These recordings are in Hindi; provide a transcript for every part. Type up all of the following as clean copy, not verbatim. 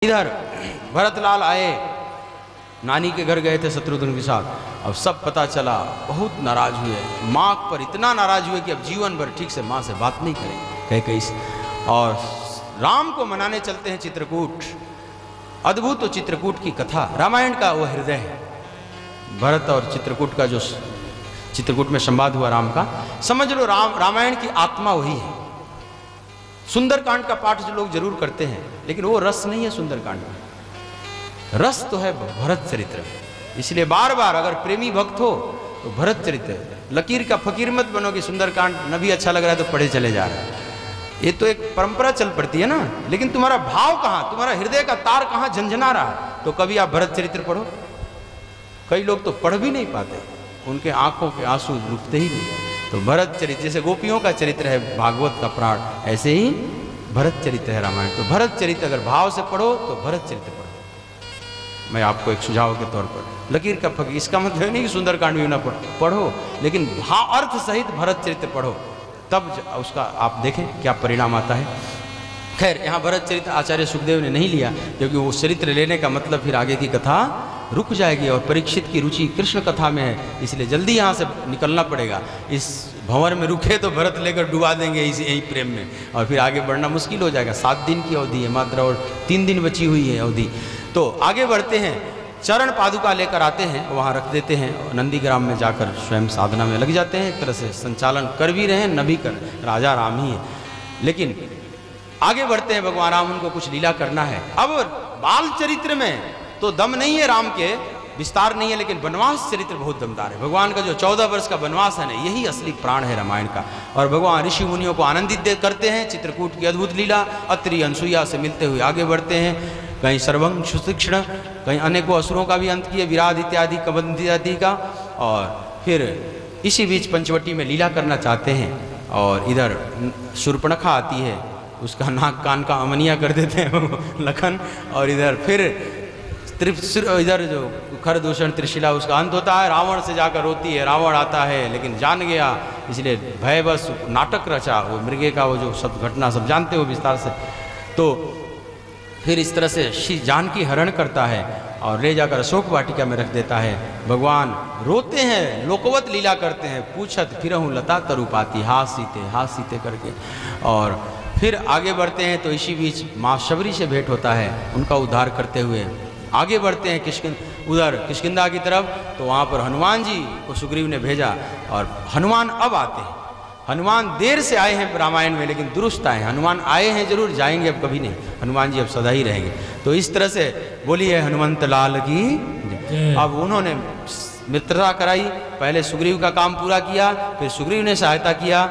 इधर भरतलाल आए, नानी के घर गए थे शत्रुघ्न के साथ। अब सब पता चला, बहुत नाराज हुए, माँ पर इतना नाराज हुए कि अब जीवन भर ठीक से माँ से बात नहीं करें कहीं से। और राम को मनाने चलते हैं चित्रकूट। अद्भुत चित्रकूट की कथा, रामायण का वो हृदय है। भरत और चित्रकूट का जो चित्रकूट में संवाद हुआ राम का, समझ लो रामायण की आत्मा वही है। सुंदरकांड का पाठ जो लोग जरूर करते हैं, लेकिन वो रस नहीं है सुंदरकांड में। रस तो है भरत चरित्र। इसलिए बार बार अगर प्रेमी भक्त हो तो भरत चरित्र, लकीर का फकीर मत बनो कि सुंदरकांड न भी अच्छा लग रहा है तो पढ़े चले जा रहे हैं। ये तो एक परंपरा चल पड़ती है ना, लेकिन तुम्हारा भाव कहाँ, तुम्हारा हृदय का तार कहाँ झंझना रहा है, तो कभी आप भरत चरित्र पढ़ो। कई लोग तो पढ़ भी नहीं पाते, उनके आंखों के आंसू रुकते ही नहीं। तो भरत चरित्र जैसे गोपियों का चरित्र है भागवत का प्राण, ऐसे ही भरत चरित्र है रामायण। तो भरत चरित्र अगर भाव से पढ़ो तो भरत चरित्र पढ़ो। मैं आपको एक सुझाव के तौर पर, लकीर का फकीर, इसका मतलब नहीं कि सुंदरकांड भी ना पढ़ो, लेकिन भाव अर्थ सहित भरत चरित्र पढ़ो, तब उसका आप देखें क्या परिणाम आता है। खैर, यहाँ भरत चरित्र आचार्य सुखदेव ने नहीं लिया, क्योंकि वो चरित्र लेने का मतलब फिर आगे की कथा रुक जाएगी, और परीक्षित की रुचि कृष्ण कथा में है, इसलिए जल्दी यहाँ से निकलना पड़ेगा। इस भंवर में रुके तो भरत लेकर डुबा देंगे इसी यही प्रेम में, और फिर आगे बढ़ना मुश्किल हो जाएगा। 7 दिन की अवधि है मात्र, और 3 दिन बची हुई है अवधि। तो आगे बढ़ते हैं, चरण पादुका लेकर आते हैं, वहाँ रख देते हैं, नंदीग्राम में जाकर स्वयं साधना में लग जाते हैं। एक तरह से संचालन कर भी रहे हैं, न भी कर, राजा राम ही है। लेकिन आगे बढ़ते हैं, भगवान राम उनको कुछ लीला करना है। अब बाल चरित्र में तो दम नहीं है, राम के विस्तार नहीं है, लेकिन वनवास चरित्र बहुत दमदार है। भगवान का जो 14 वर्ष का वनवास है ना, यही असली प्राण है रामायण का। और भगवान ऋषि मुनियों को आनंदित करते हैं। चित्रकूट की अद्भुत लीला, अत्रि अनसुईया से मिलते हुए आगे बढ़ते हैं। कहीं सर्वं सुशिक्षण, कहीं अनेकों असुरों का भी अंत किए, विराध इत्यादि कबंध इत्यादि का। और फिर इसी बीच पंचवटी में लीला करना चाहते हैं, और इधर शूर्पणखा आती है, उसका नाक कान का अमनिया कर देते हैं लखन। और इधर फिर इधर जो खरदूषण त्रिशिला, उसका अंत होता है। रावण से जाकर रोती है, रावण आता है लेकिन जान गया, इसलिए भयवश नाटक रचा, वो मृगे का वो जो सब घटना सब जानते हो विस्तार से। तो फिर इस तरह से श्री जानकी हरण करता है और ले जाकर अशोक वाटिका में रख देता है। भगवान रोते हैं, लोकवत लीला करते हैं, पूछत फिरहूँ लता तरु पाती, हाथ सीते करके। और फिर आगे बढ़ते हैं तो इसी बीच माँ शबरी से भेंट होता है, उनका उद्धार करते हुए आगे बढ़ते हैं किष्किंधा की तरफ। तो वहाँ पर हनुमान जी को सुग्रीव ने भेजा, और हनुमान अब आते हैं। हनुमान देर से आए हैं रामायण में, लेकिन दुरुस्त आए हैं। हनुमान आए हैं जरूर, जाएंगे अब कभी नहीं। हनुमान जी अब सदा ही रहेंगे। तो इस तरह से बोलिए हनुमंत लाल की। अब उन्होंने मित्रता कराई, पहले सुग्रीव का काम पूरा किया, फिर सुग्रीव ने सहायता किया।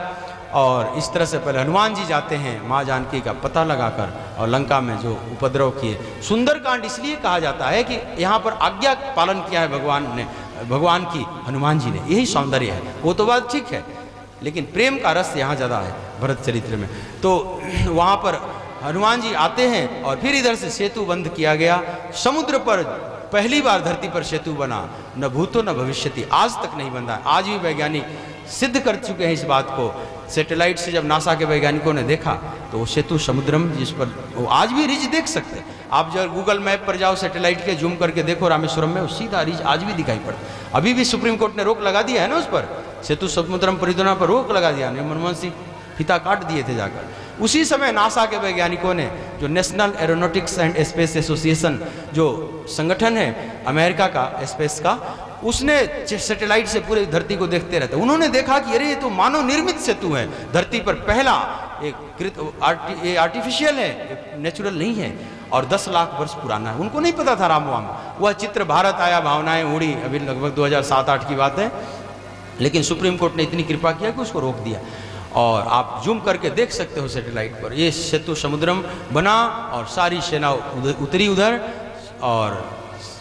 और इस तरह से पहले हनुमान जी जाते हैं माँ जानकी का पता लगाकर, और लंका में जो उपद्रव किए। सुंदरकांड इसलिए कहा जाता है कि यहाँ पर आज्ञा पालन किया है भगवान की, हनुमान जी ने, यही सौंदर्य है। वो तो बात ठीक है, लेकिन प्रेम का रस यहाँ ज़्यादा है भरत चरित्र में। तो वहाँ पर हनुमान जी आते हैं, और फिर इधर से सेतु बंद किया गया। समुद्र पर पहली बार धरती पर सेतु बना, न भूतो न भविष्यति, आज तक नहीं बना। आज भी वैज्ञानिक सिद्ध कर चुके हैं इस बात को। सैटेलाइट से जब नासा के वैज्ञानिकों ने देखा तो वो सेतु समुद्रम, जिस पर वो आज भी रिज देख सकते हैं आप। जब गूगल मैप पर जाओ, सैटेलाइट के जूम करके देखो रामेश्वरम में, वो सीधा रिज आज भी दिखाई पड़ता। अभी भी सुप्रीम कोर्ट ने रोक लगा दिया है ना उस पर, सेतु समुद्रम परियोजना पर रोक लगा दिया। मनमोहन सिंह फीता काट दिए थे जाकर। उसी समय नासा के वैज्ञानिकों ने, जो national aeronautics and space association जो संगठन है अमेरिका का स्पेस का, उसने सैटेलाइट से पूरे धरती को देखते रहते। उन्होंने देखा कि अरे ये तो मानव निर्मित सेतु है, धरती पर पहला एक आर्टिफिशियल है, नेचुरल नहीं है, और 10 लाख वर्ष पुराना है। उनको नहीं पता था रामवाम। वह चित्र भारत आया, भावनाएं उड़ी, अभी लगभग 2007-8 की बात है। लेकिन सुप्रीम कोर्ट ने इतनी कृपा किया कि उसको रोक दिया, और आप जूम करके देख सकते हो सैटेलाइट पर। ये सेतु समुद्रम बना, और सारी सेना उतरी उधर, और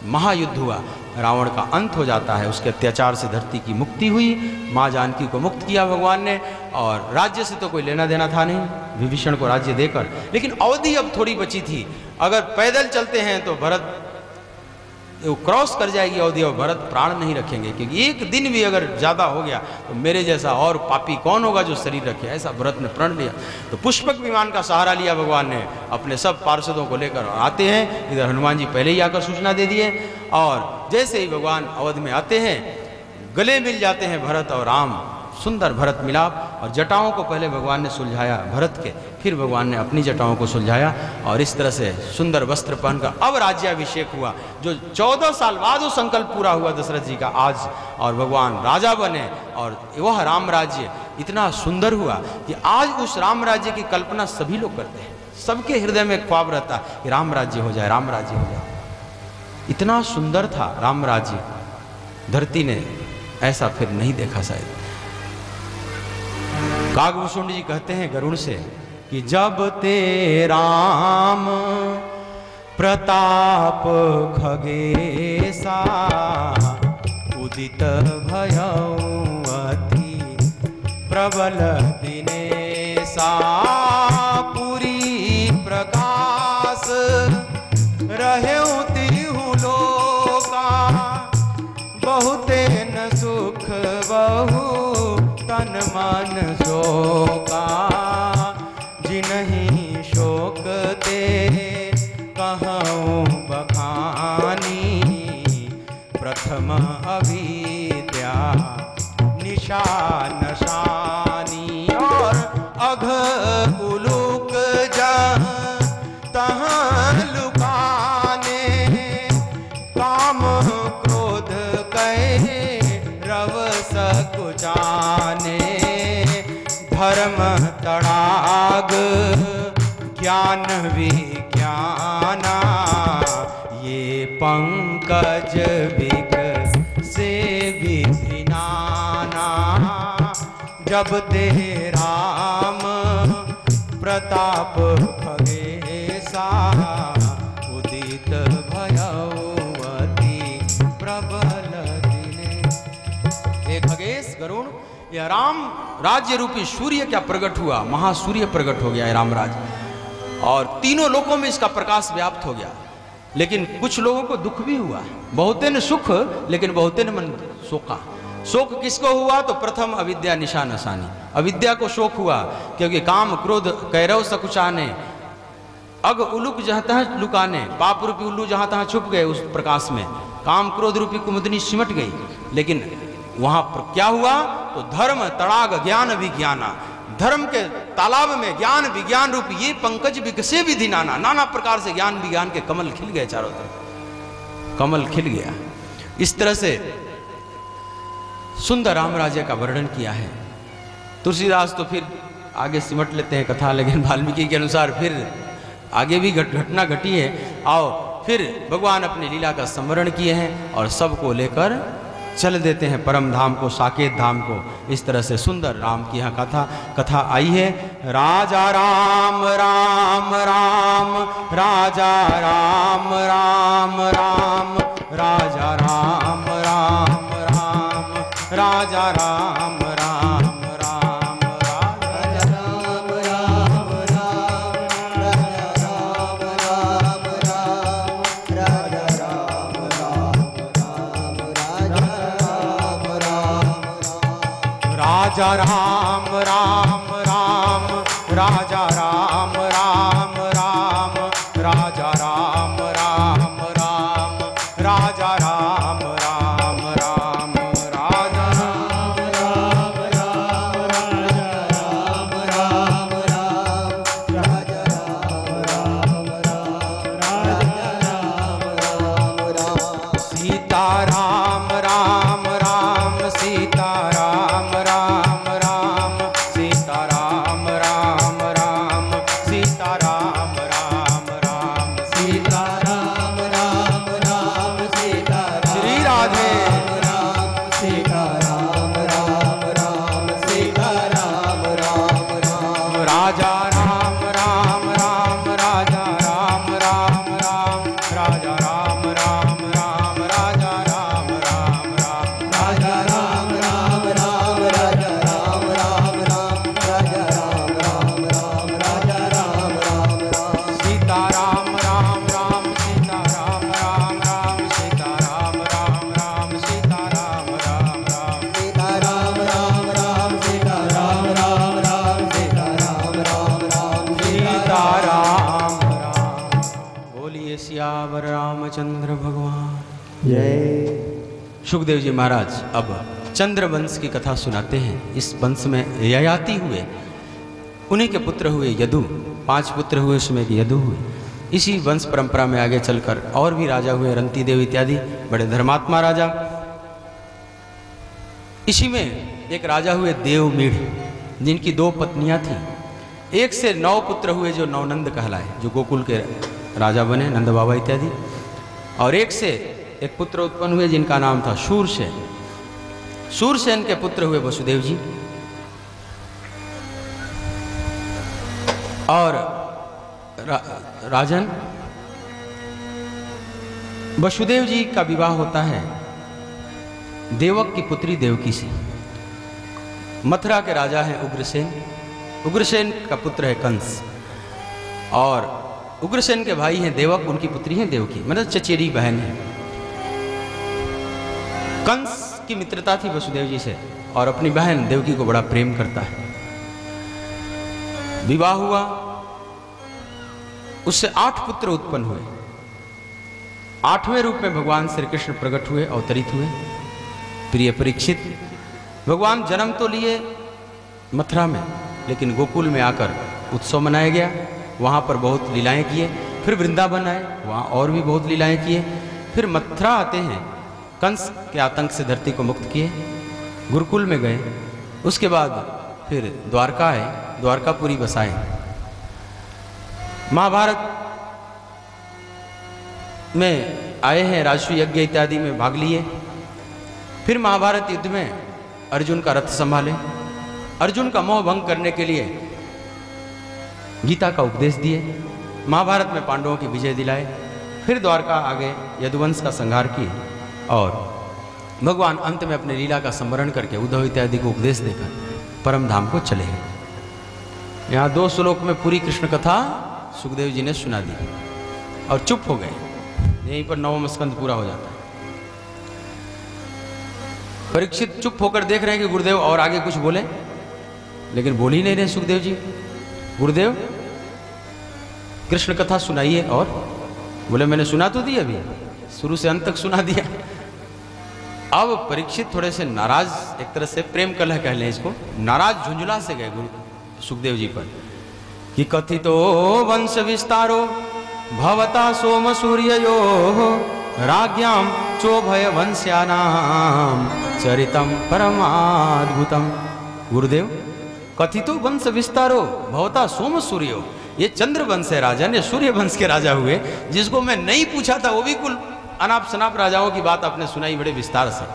महायुद्ध हुआ। रावण का अंत हो जाता है, उसके अत्याचार से धरती की मुक्ति हुई। माँ जानकी को मुक्त किया भगवान ने, और राज्य से तो कोई लेना देना था नहीं विभीषण को राज्य देकर। लेकिन अवधि अब थोड़ी बची थी। अगर पैदल चलते हैं तो भरत वो क्रॉस कर जाएगी अवधि और भरत प्राण नहीं रखेंगे, क्योंकि एक दिन भी अगर ज़्यादा हो गया तो मेरे जैसा और पापी कौन होगा जो शरीर रखे। ऐसा भरत ने प्रण लिया। तो पुष्पक विमान का सहारा लिया भगवान ने, अपने सब पार्षदों को लेकर आते हैं। इधर हनुमान जी पहले ही आकर सूचना दे दिए, और जैसे ही भगवान अवध में आते हैं गले मिल जाते हैं भरत और राम। सुंदर भरत मिलाप, और जटाओं को पहले भगवान ने सुलझाया भरत के, फिर भगवान ने अपनी जटाओं को सुलझाया, और इस तरह से सुंदर वस्त्र पहनकर अब राज्याभिषेक हुआ। जो 14 साल बाद वो संकल्प पूरा हुआ दशरथ जी का आज, और भगवान राजा बने, और वह राम राज्य इतना सुंदर हुआ कि आज उस राम राज्य की कल्पना सभी लोग करते हैं। सबके हृदय में एक ख्वाब रहता है कि राम राज्य हो जाए, राम राज्य हो जाए। इतना सुंदर था राम राज्य, धरती ने ऐसा फिर नहीं देखा शायद। कागभूषुंड जी कहते हैं गरुड़ से कि जब ते राम प्रताप खगेसा, उदित भयउ अति प्रबल दिनेसा, पुरी प्रकाश रहेउ तिहु लोका, बहुते न सुख बहु तन मन शोका, जिनहि शोक ते कहूँ बखानी, प्रथम अविद्या निशान शानी, और अघ उलूक जहाँ तहाँ लुकाने, काम क्रोध कहे रवस कुचाने, धर्म तड़ाग ज्ञान विज्ञाना, ये पंकज बिक से विधि नाना, जब ते राम प्रताप खगेसा, उदित भयउ अति प्रबल दिने। हे खगेश गरुड़, यह राम राज्य रूपी सूर्य क्या प्रकट हुआ, महासूर्य प्रकट हो गया है राम राज्य, और तीनों लोकों में इसका प्रकाश व्याप्त हो गया। लेकिन कुछ लोगों को दुख भी हुआ, बहुते ने सुख लेकिन बहुते ने मन शोका। शोक किसको हुआ? तो प्रथम अविद्या निशा नशानी, अविद्या को शोक हुआ, क्योंकि काम क्रोध कैरव सकुचाने, अग उलुक जहाँ तहाँ लुकाने, पाप रूपी उल्लू जहाँ तहाँ छुप गए उस प्रकाश में, काम क्रोध रूपी कुमुदनी सिमट गई। लेकिन वहां पर क्या हुआ? तो धर्म तड़ाग ज्ञान विज्ञाना, धर्म के तालाब में ज्ञान विज्ञान रूपी ये पंकज विकसे विधि नाना, नाना प्रकार से ज्ञान विज्ञान के कमल खिल गए, चारों तरफ कमल खिल गया। इस तरह से सुंदर राम राज्य का वर्णन किया है। तुलसीदास तो फिर आगे सिमट लेते हैं कथा, लेकिन वाल्मीकि के अनुसार फिर आगे भी घटना घटी है। आओ फिर भगवान अपनी लीला का स्मरण किए हैं और सबको लेकर चल देते हैं परम धाम को, साकेत धाम को। इस तरह से सुंदर राम की यहाँ कथा आई है। राजा राम राम राम, राजा राम राम राम, राजा राम राम राम, राजा राम राम राम, राजा राम राम राम, राजा राम राम राम, राजा राम राम राम, राजा राम राम राम, राजा राम राम राम, राजा राम राम राम, राजा राम राम राम, राजा राम राम राम, राजा राम राम राम, राजा राम राम राम, सीता राम राम राम, सीता राम राम राम, सीता राम राम राम, सीता राम राम राम, सीता राम राम राम, सीता श्री राधे राम, सीता राम राम राम, सीता राम राम राम, राजा राम राम राम, राजा राम राम राम, राजा राम राम राम, राजा राम राम राम, राजा राम राम राम, राजा राम राम राम, राजा राम राम राम, राजा राम राम राम, सीता राम राम राम, सीता राम राम राम, सीता सियावर रामचंद्र भगवान। जय। सुखदेव जी महाराज अब चंद्रवंश की कथा सुनाते हैं। इस वंश में ययाति हुए, उन्हीं के पुत्र हुए यदु। 5 पुत्र हुए, उसमें एक यदु हुए। इसी वंश परंपरा में आगे चलकर और भी राजा हुए, रंती देव इत्यादि, बड़े धर्मात्मा राजा। इसी में एक राजा हुए देवमीढ़, जिनकी 2 पत्नियां थीं। एक से 9 पुत्र हुए जो नवनंद कहलाए, जो गोकुल के राजा बने, नंद बाबा इत्यादि। और एक से एक पुत्र उत्पन्न हुए जिनका नाम था शूरसेन। शूरसेन के पुत्र हुए वसुदेव जी। और राजन वसुदेव जी का विवाह होता है देवक की पुत्री देवकी से। मथुरा के राजा हैं उग्रसेन। उग्रसेन का पुत्र है कंस, और उग्रसेन के भाई हैं देवक, उनकी पुत्री है देवकी, मतलब चचेरी बहन है। कंस की मित्रता थी वसुदेव जी से, और अपनी बहन देवकी को बड़ा प्रेम करता है। विवाह हुआ, उससे 8 पुत्र उत्पन्न हुए। 8वें रूप में भगवान श्री कृष्ण प्रकट हुए, अवतरित हुए। प्रिय परीक्षित, भगवान जन्म तो लिए मथुरा में, लेकिन गोकुल में आकर उत्सव मनाया गया। वहाँ पर बहुत लीलाएं किए। फिर वृंदावन आए, वहाँ और भी बहुत लीलाएं किए। फिर मथुरा आते हैं, कंस के आतंक से धरती को मुक्त किए, गुरुकुल में गए। उसके बाद फिर द्वारका आए, द्वारकापुरी बसाए। महाभारत में आए हैं, राजसूय यज्ञ इत्यादि में भाग लिए। फिर महाभारत युद्ध में अर्जुन का रथ संभाले। अर्जुन का मोह भंग करने के लिए गीता का उपदेश दिए। महाभारत में पांडवों की विजय दिलाए। फिर द्वारका आगे यदुवंश का संहार किए, और भगवान अंत में अपने लीला का स्मरण करके उद्धव इत्यादि को उपदेश देकर परम धाम को चले हैं। यहाँ 2 श्लोक में पूरी कृष्ण कथा सुखदेव जी ने सुना दी और चुप हो गए। यहीं पर 9वां स्कंद पूरा हो जाता है। परीक्षित चुप होकर देख रहे हैं कि गुरुदेव और आगे कुछ बोले, लेकिन बोल ही नहीं रहे सुखदेव जी। गुरुदेव कृष्ण कथा सुनाइए। और बोले मैंने सुना तो दी, अभी शुरू से अंत तक सुना दिया। अब परीक्षित थोड़े से नाराज, एक तरह से प्रेम कलह कह लें इसको, नाराज झुंझुला से गए गुरु सुखदेव जी पर कि कथितो वंश विस्तारो भवता सोम सूर्ययो राज्ञाम चोभय वंश्यानाम चरितम परमाद्भुतम। गुरुदेव, कथितो वंश विस्तारो भवता सोम सूर्यो, ये चंद्र वंश है राजन, ये सूर्य वंश के राजा हुए, जिसको मैं नहीं पूछा था वो भी कुल अनाप शनाप राजाओं की बात आपने सुनाई बड़े विस्तार से।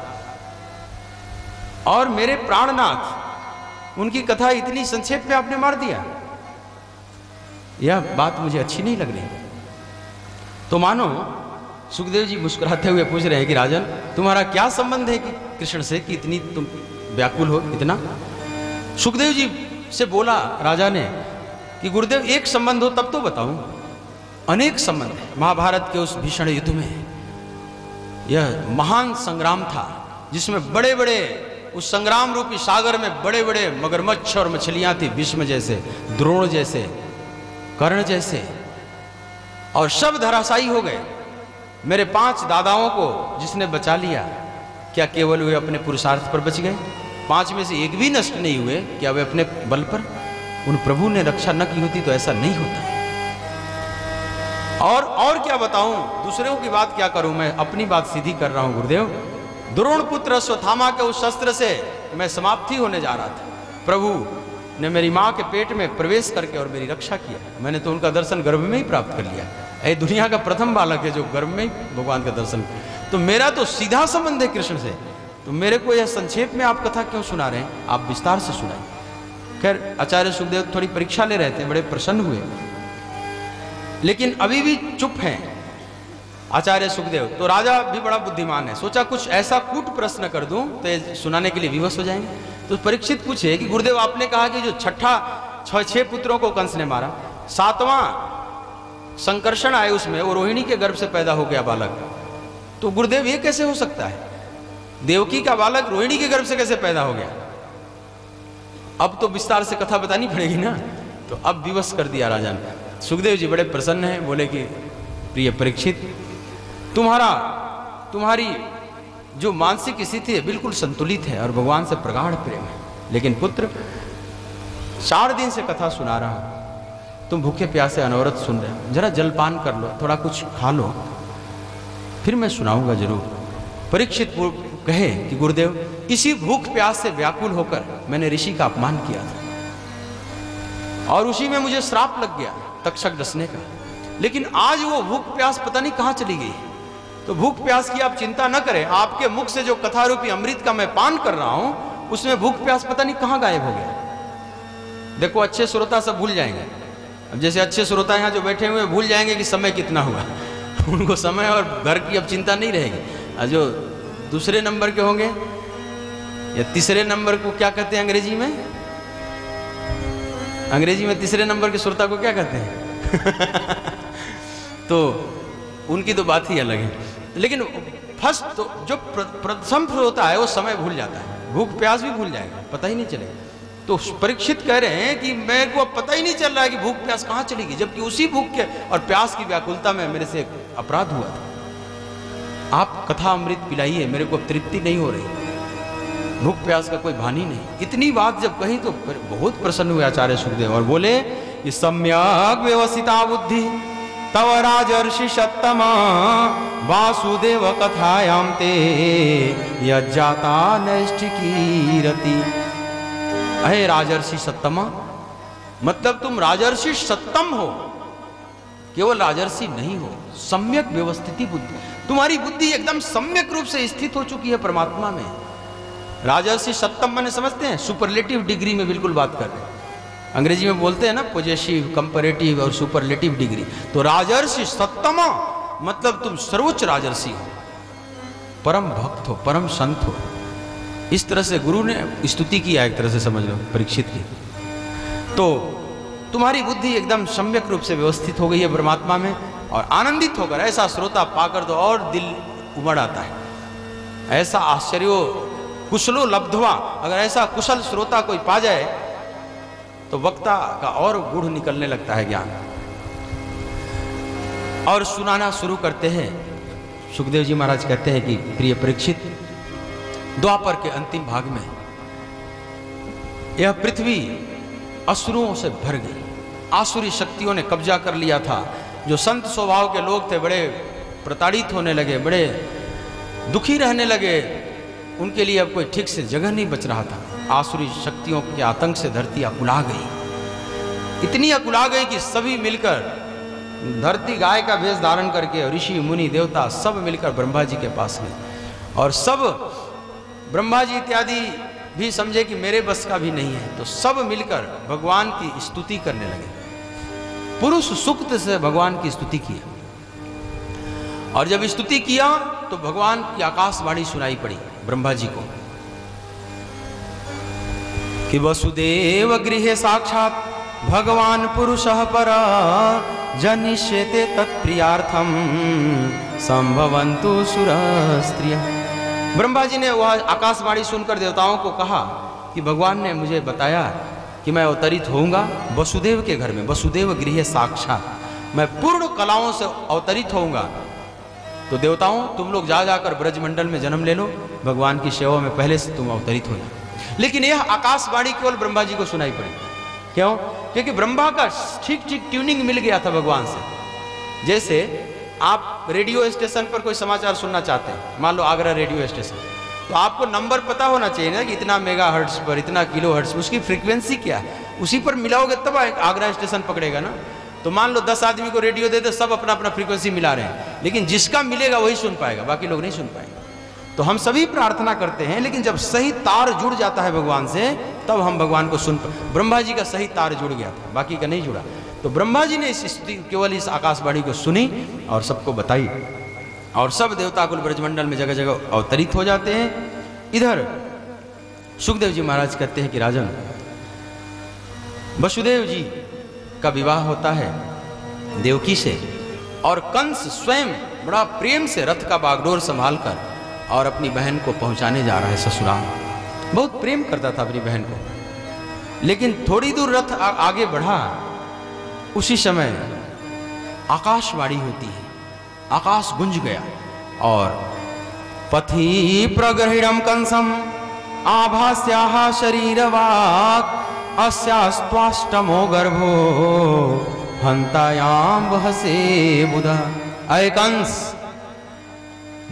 और मेरे प्राणनाथ, उनकी कथा इतनी संक्षेप में आपने मार दिया। यह बात मुझे अच्छी नहीं लग रही। तो मानो सुखदेव जी मुस्कुराते हुए पूछ रहे हैं कि राजन, तुम्हारा क्या संबंध है कि कृष्ण से कि इतनी तुम व्याकुल हो इतना। सुखदेव जी से बोला राजा ने कि गुरुदेव एक संबंध हो तब तो बताऊं, अनेक संबंध है। महाभारत के उस भीषण युद्ध में यह महान संग्राम था, जिसमें बड़े बड़े, उस संग्राम रूपी सागर में बड़े बड़े मगरमच्छ और मछलियां थी, भीष्म जैसे, द्रोण जैसे, कर्ण जैसे, और सब धराशायी हो गए। मेरे 5 दादाओं को जिसने बचा लिया, क्या केवल वे अपने पुरुषार्थ पर बच गए? 5 में से एक भी नष्ट नहीं हुए। क्या वे अपने बल पर, उन प्रभु ने रक्षा न की होती तो ऐसा नहीं होता। और क्या बताऊं, दूसरों की बात क्या करूं, मैं अपनी बात सीधी कर रहा हूं गुरुदेव। द्रोण पुत्र अश्वत्थामा के उस शस्त्र से मैं समाप्ति होने जा रहा था। प्रभु ने मेरी माँ के पेट में प्रवेश करके और मेरी रक्षा किया। मैंने तो उनका दर्शन गर्भ में ही प्राप्त कर लिया। ये दुनिया का प्रथम बालक है जो गर्भ में ही भगवान का दर्शन। तो मेरा तो सीधा संबंध है कृष्ण से। तो मेरे को यह संक्षेप में आप कथा क्यों सुना रहे हैं? आप विस्तार से सुनाइए। खैर आचार्य सुखदेव थोड़ी परीक्षा ले रहे थे, बड़े प्रसन्न हुए, लेकिन अभी भी चुप हैं आचार्य सुखदेव। तो राजा भी बड़ा बुद्धिमान है, सोचा कुछ ऐसा कूट प्रश्न कर दूं तो ये सुनाने के लिए विवश हो जाएंगे। तो परीक्षित पूछे कि गुरुदेव आपने कहा कि जो 6 पुत्रों को कंस ने मारा, 7वां संकर्षण आए उसमें, वो रोहिणी के गर्भ से पैदा हो गया बालक। तो गुरुदेव ये कैसे हो सकता है? देवकी का बालक रोहिणी के गर्भ से कैसे पैदा हो गया? अब तो विस्तार से कथा बतानी पड़ेगी ना। तो अब विवश कर दिया राजा ने। सुखदेव जी बड़े प्रसन्न हैं, बोले कि प्रिय परीक्षित, तुम्हारी जो मानसिक स्थिति है बिल्कुल संतुलित है और भगवान से प्रगाढ़ प्रेम है। लेकिन पुत्र, 4 दिन से कथा सुना रहा हूं, तुम भूखे प्यासे अनवरत सुन रहे हो, जरा जलपान कर लो, थोड़ा कुछ खा लो, फिर मैं सुनाऊंगा जरूर। परीक्षित कहे कि गुरुदेव, इसी भूख प्यास से व्याकुल होकर मैंने ऋषि का अपमान किया था और उसी में मुझे श्राप लग गया तक्षक डसने का। लेकिन आज वो भूख प्यास पता नहीं कहां चली गई। तो भूख प्यास की आप चिंता न करें, आपके मुख से जो कथा रूपी अमृत का मैं पान कर रहा हूं, उसमें भूख प्यास पता नहीं कहां गायब हो गया। देखो, अच्छे श्रोता सब भूल जाएंगे। अब जैसे अच्छे श्रोता यहाँ जो बैठे हुए भूल जाएंगे कि समय कितना हुआ उनको समय और घर की अब चिंता नहीं रहेगी। और जो दूसरे नंबर के होंगे या तीसरे नंबर को क्या कहते हैं अंग्रेजी में? अंग्रेजी में तीसरे नंबर के श्रोता को क्या कहते हैं? तो उनकी तो बात ही अलग है। लेकिन फर्स्ट तो जो प्रथम श्रोता है वो समय भूल जाता है, भूख प्यास भी भूल जाएगा, पता ही नहीं चलेगा। तो परीक्षित कह रहे हैं कि मेरे को पता ही नहीं चल रहा है कि भूख प्यास कहाँ चली गई, जबकि उसी भूख के और प्यास की व्याकुलता में मेरे से अपराध हुआ था। आप कथा अमृत पिलाइए, मेरे को तृप्ति नहीं हो रही, भूख प्यास का कोई भानी नहीं। इतनी बात जब कही तो बहुत प्रसन्न हुए आचार्य सुखदेव और बोले कि सम्यक व्यवस्थिता बुद्धि तव राजर्षि सत्तमा वासुदेव कथायाम ते यज्जाता नैष्ठिकीरति। अहे राजर्षि सत्तमा, मतलब तुम राजर्षि सत्तम हो, केवल राजर्षि नहीं हो, सम्यक व्यवस्थिति बुद्धि, तुम्हारी बुद्धि एकदम सम्यक रूप से स्थित हो चुकी है परमात्मा में। राजर्षि सत्तम माने समझते हैं, सुपरलेटिव डिग्री में बिल्कुल बात कर रहे हैं। अंग्रेजी में बोलते हैं ना पॉजिटिव, कंपैरेटिव और सुपरलेटिव डिग्री। तो राजर्षि सत्तमा मतलब तुम सर्वोच्च राजर्षि हो, परम भक्त हो, परम संत हो। इस तरह से गुरु ने स्तुति किया, एक तरह से समझ लो परीक्षित की। तो तुम्हारी बुद्धि एकदम सम्यक रूप से व्यवस्थित हो गई है परमात्मा में, और आनंदित होकर ऐसा श्रोता पाकर तो और दिल उमड़ आता है। ऐसा आश्चर्यो कुशलो लब्धवा, अगर ऐसा कुशल श्रोता कोई पा जाए तो वक्ता का और गूढ़ निकलने लगता है ज्ञान। और सुनाना शुरू करते हैं। सुखदेव जी महाराज कहते हैं कि प्रिय परीक्षित, द्वापर के अंतिम भाग में यह पृथ्वी असुरों से भर गई, आसुरी शक्तियों ने कब्जा कर लिया था। जो संत स्वभाव के लोग थे बड़े प्रताड़ित होने लगे, बड़े दुखी रहने लगे, उनके लिए अब कोई ठीक से जगह नहीं बच रहा था। आसुरी शक्तियों के आतंक से धरती अकुला गई, इतनी अकुला गई कि सभी मिलकर धरती गाय का भेष धारण करके ऋषि मुनि देवता सब मिलकर ब्रह्मा जी के पास गए, और सब ब्रह्मा जी इत्यादि भी समझे कि मेरे बस का भी नहीं है, तो सब मिलकर भगवान की स्तुति करने लगे। पुरुष सूक्त से भगवान की स्तुति किया, और जब स्तुति किया तो भगवान की आकाशवाणी सुनाई पड़ी ब्रह्मा जी को कि वसुदेव गृहे साक्षात भगवान पुरुषः परा जनिष्यते तत्प्रियार्थम संभवन्तु सुरस्त्रियः। ब्रह्मा जी ने वह आकाशवाणी सुनकर देवताओं को कहा कि भगवान ने मुझे बताया कि मैं अवतरित होऊंगा वसुदेव के घर में, वसुदेव गृहे साक्षात, मैं पूर्ण कलाओं से अवतरित होऊंगा। तो देवताओं, तुम लोग जा जाकर ब्रजमंडल में जन्म ले लो, भगवान की सेवा में पहले से तुम अवतरित हो जाओ। लेकिन यह आकाशवाणी केवल ब्रह्मा जी को सुनाई पड़ी। क्यों? क्योंकि ब्रह्मा का ठीक ठीक ट्यूनिंग मिल गया था भगवान से। जैसे आप रेडियो स्टेशन पर कोई समाचार सुनना चाहते हैं, मान लो आगरा रेडियो स्टेशन, तो आपको नंबर पता होना चाहिए ना कि इतना मेगा हर्ट्ज पर, इतना किलो हर्ट्ज, उसकी फ्रीक्वेंसी क्या है, उसी पर मिलाओगे तब आगरा स्टेशन पकड़ेगा ना। तो मान लो 10 आदमी को रेडियो दे दे, सब अपना अपना फ्रीक्वेंसी मिला रहे हैं, लेकिन जिसका मिलेगा वही सुन पाएगा, बाकी लोग नहीं सुन पाएंगे। तो हम सभी प्रार्थना करते हैं, लेकिन जब सही तार जुड़ जाता है भगवान से, तब हम भगवान को सुन पाए। ब्रह्मा जी का सही तार जुड़ गया था, बाकी का नहीं जुड़ा। तो ब्रह्मा जी ने केवल इस आकाशवाणी को सुनी और सबको बताई, और सब देवता कुल ब्रजमंडल में जगह जगह अवतरित हो जाते हैं। इधर सुखदेव जी महाराज कहते हैं कि राजन, वसुदेव जी का विवाह होता है देवकी से, और कंस स्वयं बड़ा प्रेम से रथ का बागडोर संभाल कर और अपनी बहन को पहुंचाने जा रहा है ससुराल। बहुत प्रेम करता था अपनी बहन को। लेकिन थोड़ी दूर रथ आगे बढ़ा, उसी समय आकाशवाणी होती है, आकाश गुंज गया और पथि प्रगृहिणं कंसम आभास्याः शरीरवाक् अस्यास्त्वाष्टमो गर्भो हंतायां वहसे बुधा। अय कंस,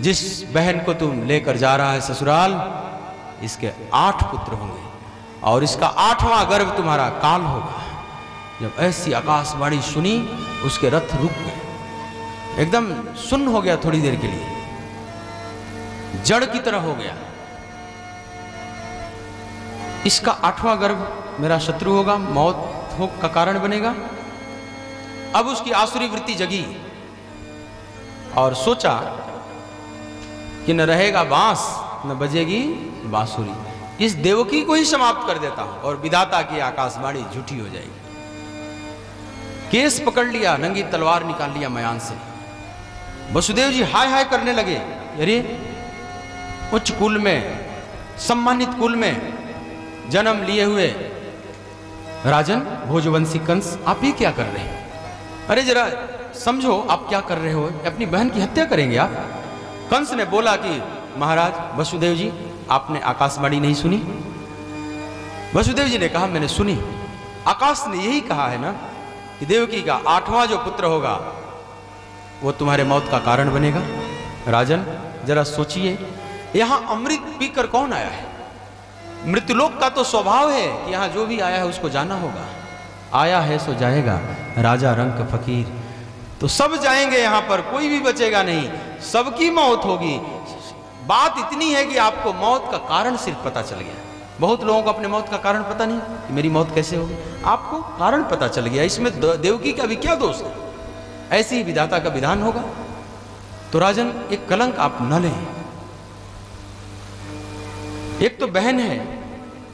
जिस बहन को तुम लेकर जा रहा है ससुराल, इसके 8 पुत्र होंगे और इसका 8वां गर्भ तुम्हारा काल होगा। जब ऐसी आकाशवाणी सुनी, उसके रथ रुक गए, एकदम सुन्न हो गया, थोड़ी देर के लिए जड़ की तरह हो गया। इसका 8वां गर्भ मेरा शत्रु होगा, मौत का कारण बनेगा। अब उसकी आसुरी वृत्ति जगी और सोचा कि न रहेगा बांस न बजेगी बांसुरी, इस देवकी को ही समाप्त कर देता हूं और विधाता की आकाशवाणी झूठी हो जाएगी। केस पकड़ लिया, नंगी तलवार निकाल लिया मयान से। वसुदेव जी हाय हाय करने लगे, अरे उच्च कुल में, सम्मानित कुल में जन्म लिए हुए राजन भोजवंशी कंस, आप ये क्या कर रहे हैं? अरे जरा समझो, आप क्या कर रहे हो? अपनी बहन की हत्या करेंगे आप? कंस ने बोला कि महाराज वसुदेव जी, आपने आकाशवाणी नहीं सुनी? वसुदेव जी ने कहा मैंने सुनी। आकाश ने यही कहा है ना कि देवकी का 8वां जो पुत्र होगा वो तुम्हारे मौत का कारण बनेगा। राजन जरा सोचिए, यहां अमृत पीकर कौन आया है? मृत्युलोक का तो स्वभाव है कि यहां जो भी आया है उसको जाना होगा। आया है सो जाएगा, राजा रंक फकीर, तो सब जाएंगे, यहां पर कोई भी बचेगा नहीं, सबकी मौत होगी। बात इतनी है कि आपको मौत का कारण सिर्फ पता चल गया। बहुत लोगों को अपने मौत का कारण पता नहीं कि मेरी मौत कैसे होगी, आपको कारण पता चल गया। इसमें देवकी का भी क्या दोष है? ऐसे ही विधाता का विधान होगा। तो राजन, एक कलंक आप न लें। एक तो बहन है,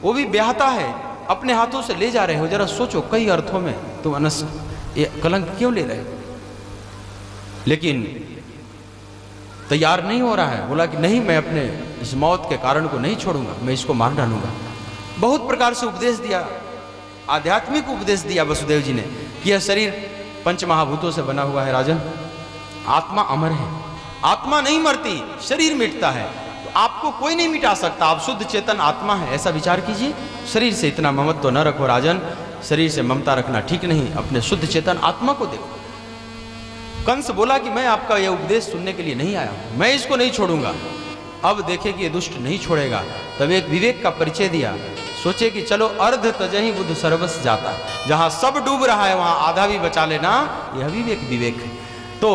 वो भी ब्याहता है, अपने हाथों से ले जा रहे हो। जरा सोचो, कई अर्थों में तुम ये कलंक क्यों ले रहे हो? लेकिन तैयार नहीं हो रहा है। बोला कि नहीं, मैं अपने इस मौत के कारण को नहीं छोड़ूंगा, मैं इसको मार डालूंगा। बहुत प्रकार से उपदेश दिया, आध्यात्मिक उपदेश दिया वसुदेव जी ने कि यह शरीर पंचमहाभूतों से बना हुआ है राजन, आत्मा अमर है, आत्मा नहीं मरती, शरीर मिटता है। तो आपको कोई नहीं मिटा सकता, आप शुद्ध चेतन आत्मा है, ऐसा विचार कीजिए। शरीर से इतना ममत्व तो न रखो राजन, शरीर से ममता रखना ठीक नहीं, अपने शुद्ध चेतन आत्मा को देखो। कंस बोला कि मैं आपका यह उपदेश सुनने के लिए नहीं आया हूं, मैं इसको नहीं छोड़ूंगा। अब देखे कि ये दुष्ट नहीं छोड़ेगा, तब एक विवेक का परिचय दिया। सोचे कि चलो अर्ध तजहि बुद्ध सर्वस जाता, जहां सब डूब रहा है वहां आधा भी बचा लेना, यह विवेक है। तो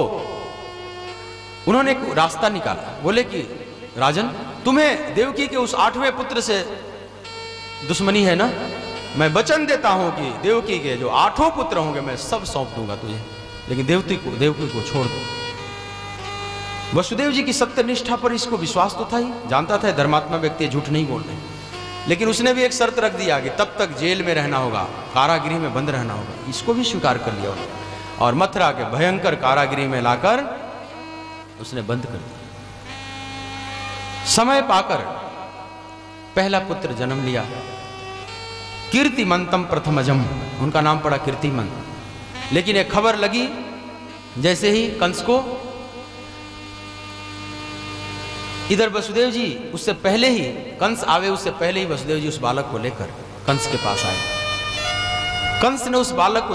उन्होंने एक रास्ता निकाला। बोले कि राजन, तुम्हें देवकी के उस 8वें पुत्र से दुश्मनी है ना, मैं वचन देता हूं कि देवकी के जो 8 पुत्र होंगे मैं सब सौंप दूंगा तुझे, लेकिन देवकी को छोड़ दो। वसुदेव जी की सत्य निष्ठा पर इसको विश्वास तो था ही, जानता था धर्मात्मा व्यक्ति झूठ नहीं बोल रहे, लेकिन उसने भी एक शर्त रख दिया कि तब तक जेल में रहना होगा, कारागृह में बंद रहना होगा। इसको भी स्वीकार कर लिया और मथुरा के भयंकर कारागृह में लाकर उसने बंद कर दिया। समय पाकर पहला पुत्र जन्म लिया, कीर्तिमंतम प्रथमजम, उनका नाम पड़ा कीर्तिमंत। लेकिन एक खबर लगी जैसे ही कंस को, इधर वसुदेव जी उससे पहले ही, कंस आवे उससे पहले ही वसुदेव जी उस बालक को लेकर कंस के पास आए। कंस ने उस बालक को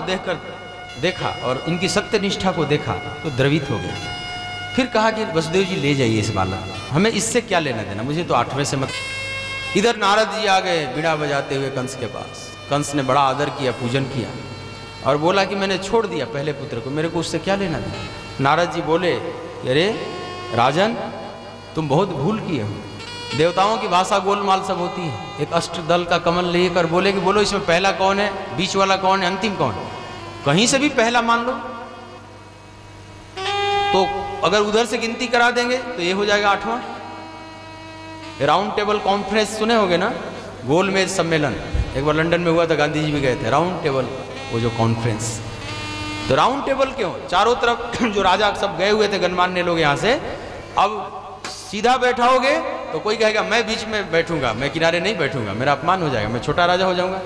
देखा और इनकी सत्य निष्ठा को देखा तो द्रवित हो गया। फिर कहा कि वसुदेव जी ले जाइए इस बालक, हमें इससे क्या लेना देना, मुझे तो 8वें से मत। इधर नारद जी आ गए बीड़ा बजाते हुए कंस के पास। कंस ने बड़ा आदर किया, पूजन किया और बोला कि मैंने छोड़ दिया पहले पुत्र को, मेरे को उससे क्या लेना देना। नारद जी बोले, अरे राजन, तुम बहुत भूल किए हो, देवताओं की भाषा गोलमाल सब होती है। एक अष्टदल का कमल लेकर बोले कि बोलो इसमें पहला कौन है, बीच वाला कौन है, अंतिम कौन है, कहीं से भी पहला मान लो। तो अगर उधर से गिनती करा देंगे तो ये हो जाएगा 8वां। राउंड टेबल कॉन्फ्रेंस सुने होंगे ना, गोलमेज सम्मेलन, एक बार लंदन में हुआ था, गांधी जी भी गए थे। राउंड टेबल, वो जो कॉन्फ्रेंस, तो राउंड टेबल क्यों? चारों तरफ जो राजा सब गए हुए थे गणमान्य लोग यहाँ से, अब सीधा बैठाओगे तो कोई कहेगा मैं बीच में बैठूंगा, मैं किनारे नहीं बैठूंगा, मेरा अपमान हो जाएगा, मैं छोटा राजा हो जाऊंगा।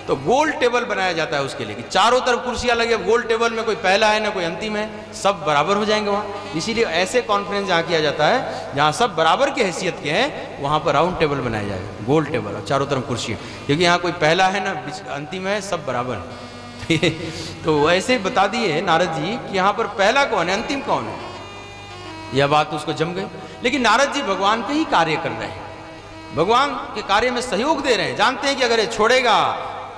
तो गोल टेबल बनाया जाता है उसके लिए कि चारों तरफ कुर्सियां लगे, अब गोल टेबल में कोई पहला है ना कोई अंतिम है, सब बराबर हो जाएंगे वहाँ। इसीलिए ऐसे कॉन्फ्रेंस जहाँ किया जाता है जहाँ सब बराबर की हैसियत के हैं, वहाँ पर राउंड टेबल बनाया जाएगा, गोल टेबल, और चारों तरफ कुर्सियाँ, क्योंकि यहाँ कोई पहला है ना अंतिम है, सब बराबर है। तो ऐसे बता दिए नारद जी कि यहाँ पर पहला कौन है, अंतिम कौन है। यह बात उसको जम गई। लेकिन नारद जी भगवान पे ही कार्य कर रहे हैं, भगवान के कार्य में सहयोग दे रहे हैं, जानते हैं कि अगर ये छोड़ेगा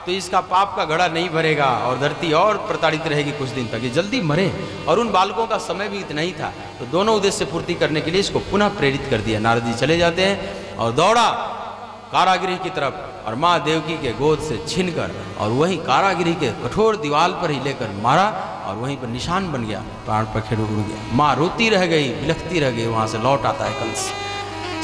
तो इसका पाप का घड़ा नहीं भरेगा और धरती और प्रताड़ित रहेगी कुछ दिन तक, ये जल्दी मरे। और उन बालकों का समय भी इतना ही था, तो दोनों उद्देश्य पूर्ति करने के लिए इसको पुनः प्रेरित कर दिया। नारद जी चले जाते हैं और दौड़ा कारागृह की तरफ, और माँ देवकी के गोद से छीनकर और वहीं कारागृह के कठोर दीवार पर ही लेकर मारा, और वहीं पर निशान बन गया, प्राण पखेरु उड़ गया। माँ रोती रह गई, बिलखती रह गई। वहाँ से लौट आता है कंस,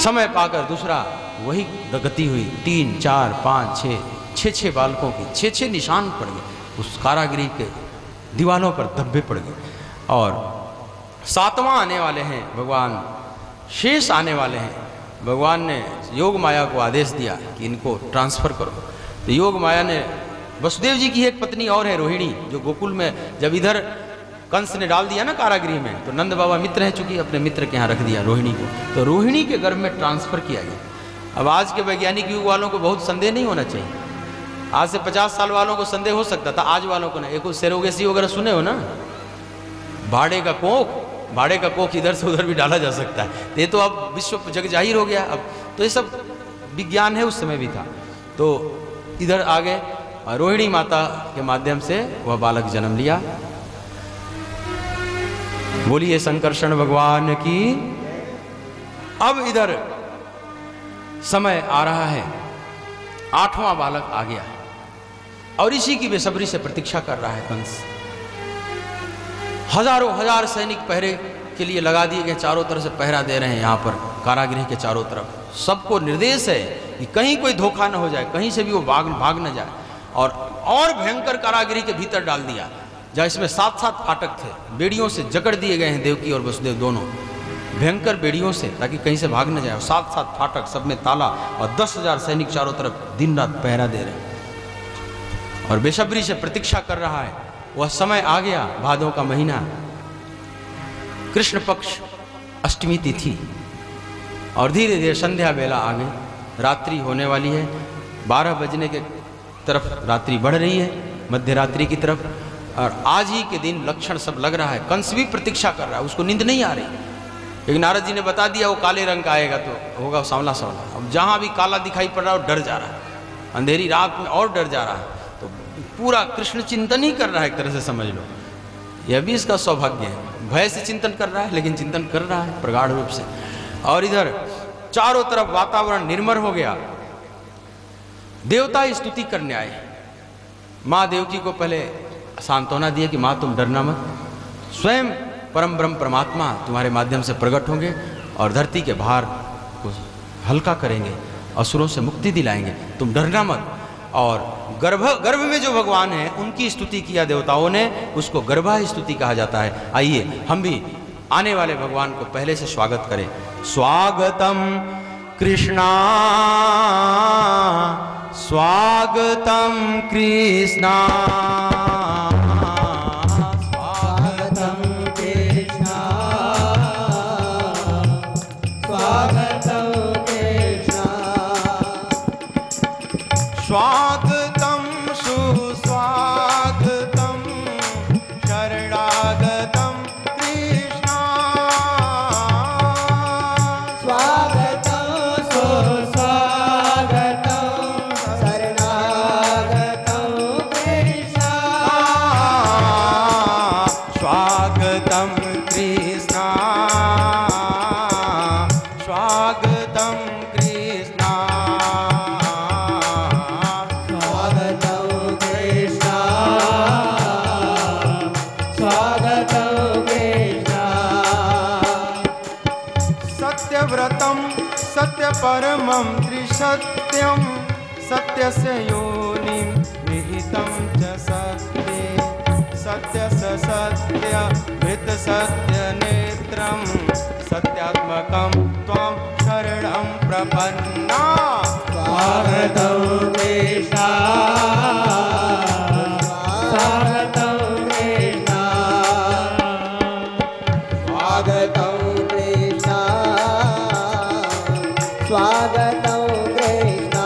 समय पाकर दूसरा वही गति हुई। 3, 4, 5, 6 बालकों की 6 निशान पड़ गए उस कारागृह के दीवालों पर, धब्बे पड़ गए। और 7वां आने वाले हैं भगवान, शेष आने वाले हैं। भगवान ने योग माया को आदेश दिया कि इनको ट्रांसफर करो। तो योग माया ने, वसुदेव जी की एक पत्नी और है रोहिणी, जो गोकुल में जब इधर कंस ने डाल दिया ना कारागृह में, तो नंद बाबा मित्र है, चूंकि अपने मित्र के यहाँ रख दिया रोहिणी को, तो रोहिणी के गर्भ में ट्रांसफर किया गया। अब आज के वैज्ञानिक युग वालों को बहुत संदेह नहीं होना चाहिए। आज से 50 साल वालों को संदेह हो सकता था, आज वालों को नहीं। एक सेरोगेसी वगैरह सुने हो ना, भाड़े का कोख इधर से उधर भी डाला जा सकता है। ये तो अब विश्व जग जाहिर हो गया। अब तो ये सब विज्ञान है, उस समय भी था। तो इधर आ गए, रोहिणी माता के माध्यम से वह बालक जन्म लिया। बोलिए संकर्षण भगवान की। अब इधर समय आ रहा है, 8वां बालक आ गया है, और इसी की बेसब्री से प्रतीक्षा कर रहा है कंस। हजारों हजार सैनिक पहरे के लिए लगा दिए गए, चारों तरफ से पहरा दे रहे हैं। यहाँ पर कारागृह के चारों तरफ सबको निर्देश है कि कहीं कोई धोखा न हो जाए, कहीं से भी वो भाग न जाए। और भयंकर कारागृह के भीतर डाल दिया, जहाँ इसमें 7 फाटक थे, बेड़ियों से जकड़ दिए गए हैं देवकी और वसुदेव दोनों, भयंकर बेड़ियों से, ताकि कहीं से भाग न जाए। 7 फाटक, सब में ताला, और 10,000 सैनिक चारों तरफ दिन रात पहरा दे रहे हैं, और बेसब्री से प्रतीक्षा कर रहा है। वह समय आ गया, भादों का महीना, कृष्ण पक्ष अष्टमी तिथि, और धीरे धीरे संध्या बेला आ गई, रात्रि होने वाली है। 12 बजने के तरफ रात्रि बढ़ रही है, मध्य रात्रि की तरफ। और आज ही के दिन लक्षण सब लग रहा है। कंस भी प्रतीक्षा कर रहा है, उसको नींद नहीं आ रही, लेकिन नारद जी ने बता दिया वो काले रंग का आएगा तो होगा सांवला सांवला। अब जहाँ भी काला दिखाई पड़ रहा है वो डर जा रहा है, अंधेरी रात में और डर जा रहा है। तो पूरा कृष्ण चिंतन ही कर रहा है, एक तरह से समझ लो। यह भी इसका सौभाग्य है, भय से चिंतन कर रहा है, लेकिन चिंतन कर रहा है प्रगाढ़ रूप से। और इधर चारों तरफ वातावरण निर्मल हो गया, देवता स्तुति करने आए। माँ देवकी को पहले सांत्वना दिया कि माँ तुम डरना मत, स्वयं परम ब्रह्म परमात्मा तुम्हारे माध्यम से प्रकट होंगे और धरती के भार को हल्का करेंगे, असुरों से मुक्ति दिलाएंगे, तुम डरना मत। और गर्भ में जो भगवान हैं उनकी स्तुति किया देवताओं ने, उसको गर्भा स्तुति कहा जाता है। आइए हम भी आने वाले भगवान को पहले से स्वागत करें। स्वागतम कृष्णा, स्वागतम कृष्णा, स्वागतम कृष्णा, स्वागतम कृष्णा, स्वागतम सुस्वागतम शरणागतम कृष्णा, स्वागतम सुस्वागतम शरणागतम कृष्णा, स्वागतम कृष्णा, स्वागतम कृष्णा, स्वागतम कृष्णा, स्वागतम कृष्णा। सत्यव्रतम सत्यपरमं त्रिसत्यं, सत्यस्य योनिं निहितं च सत्ये, सत्यस्य सत्य मृत सत्य नेत्रं, सत्यात्मकं त्वं शरणं प्रपन्ना। स्वागतं कृष्णा, स्वागतं कृष्ण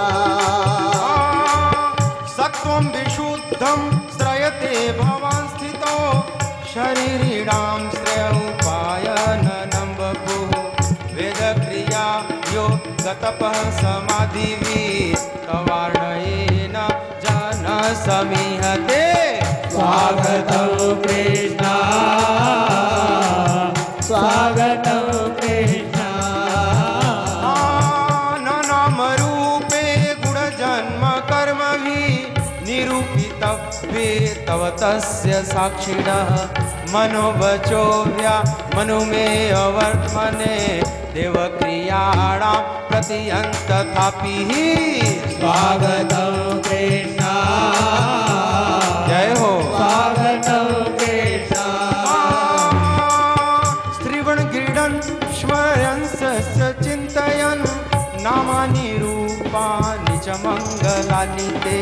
सत्वं विशुद्धं श्रयते भवान् स्थितो शरीरिणां श्रेयोपायनं बभूव वेदक्रिया योगतपः समाधिभिः तवार्णयेन जनसमीहते स्वागतं कृष्ण स्वागतं कृष्ण नामरूपे गुणजन्म कर्मभिः निरूपितव्ये तव तस्य साक्षिणः मनोवचोव्या मनुमेय वर्त्मने देवक्रियाणां प्रतियन्तथापि स्वागतं कृष्ण जय हो स्वागतं कृष्ण स्त्रीवणक्रीडन् स्मरन् स चिन्तयन् नामानि रूपाणि च मङ्गलानि ते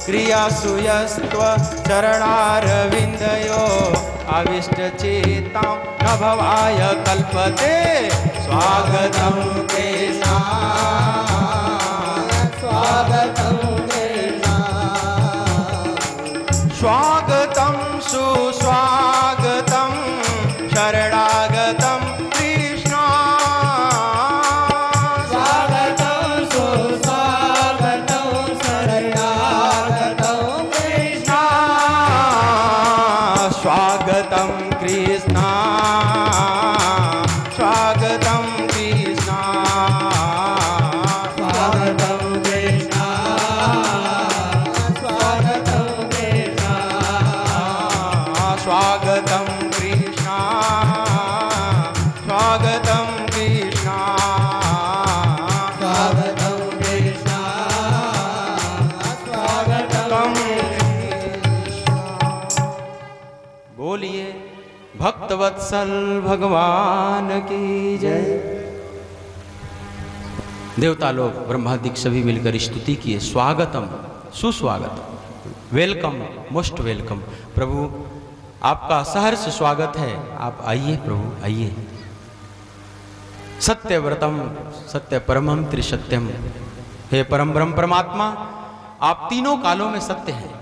क्रियासु यस्त्व चरणारविन्दयो आविष्टचेतां न भवाय कल्पते स्वागतं कृष्ण स्वागतं कृष्ण स्वागतं सुस्वागतं शरणागतं कृष्ण स्वागतं सुस्वागतं शरणागतं कृष्ण स्वागतं कृष्ण स्वागतं कृष्ण स्वागतं कृष्ण स्वागतं कृष्ण स्वागतं कृष्ण स्वागतं कृष्ण स्वागतं कृष्ण स्वागतं बोलिए भक्तवत्सल भगवान की जय। देवता लोग ब्रह्मादिक सभी मिलकर स्तुति किए स्वागतम सुस्वागतम वेलकम मोस्ट वेलकम प्रभु आपका सहर्ष स्वागत है आप आइए प्रभु आइए सत्यव्रतम सत्य परमम त्रिसत्यम हे परम ब्रह्म परमात्मा आप तीनों कालों में सत्य हैं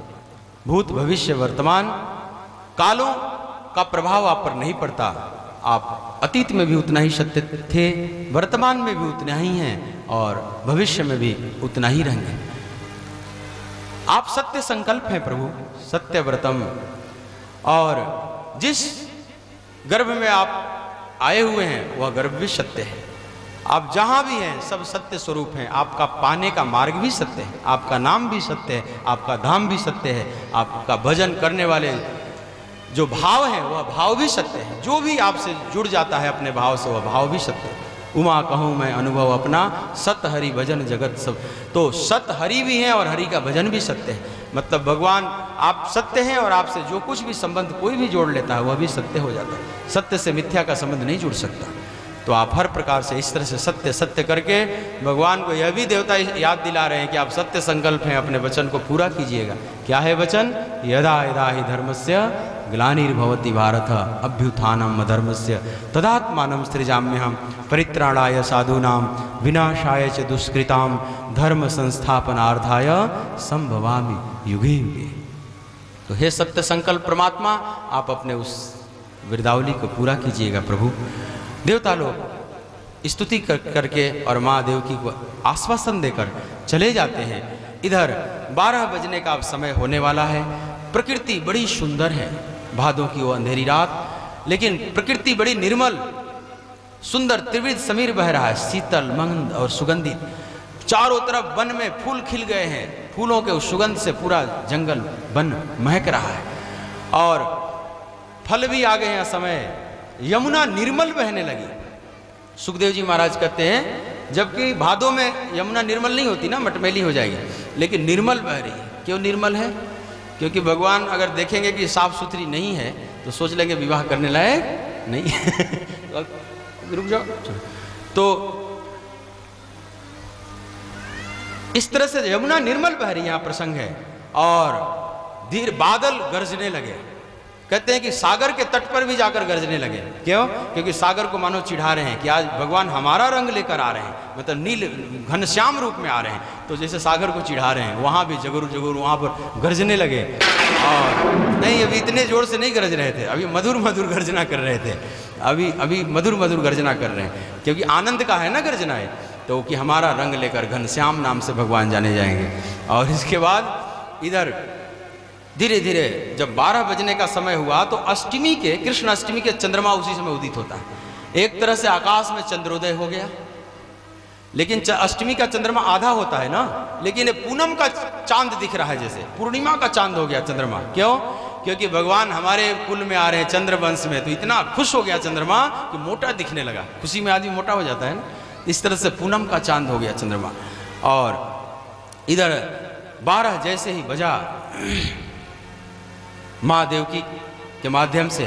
भूत भविष्य वर्तमान कालों का प्रभाव आप पर नहीं पड़ता आप अतीत में भी उतना ही सत्य थे वर्तमान में भी उतना ही हैं और भविष्य में भी उतना ही रहेंगे आप सत्य संकल्प हैं प्रभु सत्य व्रतम और जिस गर्भ में आप आए हुए हैं वह गर्भ भी सत्य है आप जहां भी हैं सब सत्य स्वरूप हैं आपका पाने का मार्ग भी सत्य है आपका नाम भी सत्य है आपका धाम भी सत्य है आपका भजन करने वाले जो भाव है वह भाव भी सत्य है जो भी आपसे जुड़ जाता है अपने भाव से वह भाव भी सत्य है उमा कहूँ मैं अनुभव अपना सत हरि भजन जगत सब तो सत हरि भी हैं और हरि का भजन भी सत्य है मतलब भगवान आप सत्य हैं और आपसे जो कुछ भी संबंध कोई भी जोड़ लेता है वह भी सत्य हो जाता है सत्य से मिथ्या का संबंध नहीं जुड़ सकता तो आप हर प्रकार से इस तरह से सत्य सत्य करके भगवान को यह भी देवता याद दिला रहे हैं कि आप सत्य संकल्प हैं अपने वचन को पूरा कीजिएगा क्या है वचन यदा यदा ही धर्मस्य ग्लानिर्भवति भारत अभ्युत्थानम अधर्मस्य तदात्मानं सृजाम्यहम् परित्राणाय साधूनां विनाशाय च दुष्कृतां धर्म संस्थापनार्थाय संभवामि युगे युगे। तो हे सत्य संकल्प परमात्मा आप अपने उस वृदावली को पूरा कीजिएगा प्रभु। देवता लोग स्तुति करके और माँ देवकी को आश्वासन देकर चले जाते हैं। इधर 12 बजने का अब समय होने वाला है। प्रकृति बड़ी सुंदर है, भादों की वो अंधेरी रात, लेकिन प्रकृति बड़ी निर्मल सुंदर त्रिविध समीर बह रहा है, शीतल मंद और सुगंधित। चारों तरफ वन में फूल खिल गए हैं, फूलों के उस सुगंध से पूरा जंगल वन महक रहा है और फल भी आ गए हैं। समय यमुना निर्मल बहने लगी। सुखदेव जी महाराज कहते हैं जबकि भादों में यमुना निर्मल नहीं होती ना, मटमैली हो जाएगी, लेकिन निर्मल बह रही है। क्यों निर्मल है? क्योंकि भगवान अगर देखेंगे कि साफ सुथरी नहीं है तो सोच लेंगे विवाह करने लायक नहीं है। रुक जाओ। तो इस तरह से यमुना निर्मल बह रही, यहाँ प्रसंग है। और धीरे बादल गरजने लगे, कहते हैं कि सागर के तट पर भी जाकर गरजने लगे। क्यों? क्योंकि सागर को मानो चिढ़ा रहे हैं कि आज भगवान हमारा रंग लेकर आ रहे हैं, मतलब नील घनश्याम रूप में आ रहे हैं। तो जैसे सागर को चिढ़ा रहे हैं, वहाँ भी जगुर जगुर वहाँ पर गरजने लगे। और नहीं, अभी इतने जोर से नहीं गरज रहे थे, अभी मधुर मधुर गर्जना कर रहे थे, अभी मधुर मधुर गर्जना कर रहे हैं, क्योंकि आनंद का है ना गर्जना है। तो कि हमारा रंग लेकर घनश्याम नाम से भगवान जाने जाएंगे। और इसके बाद इधर धीरे धीरे जब 12 बजने का समय हुआ तो अष्टमी के, कृष्ण अष्टमी के चंद्रमा उसी समय उदित होता है। एक तरह से आकाश में चंद्रोदय हो गया। लेकिन अष्टमी का चंद्रमा आधा होता है ना, लेकिन पूनम का चांद दिख रहा है, जैसे पूर्णिमा का चांद हो गया चंद्रमा। क्यों? क्योंकि भगवान हमारे कुल में आ रहे हैं, चंद्रवंश में। तो इतना खुश हो गया चंद्रमा कि मोटा दिखने लगा। खुशी में आदमी मोटा हो जाता है ना, इस तरह से पूनम का चांद हो गया चंद्रमा। और इधर 12 जैसे ही बजा, माँ देवकी के माध्यम से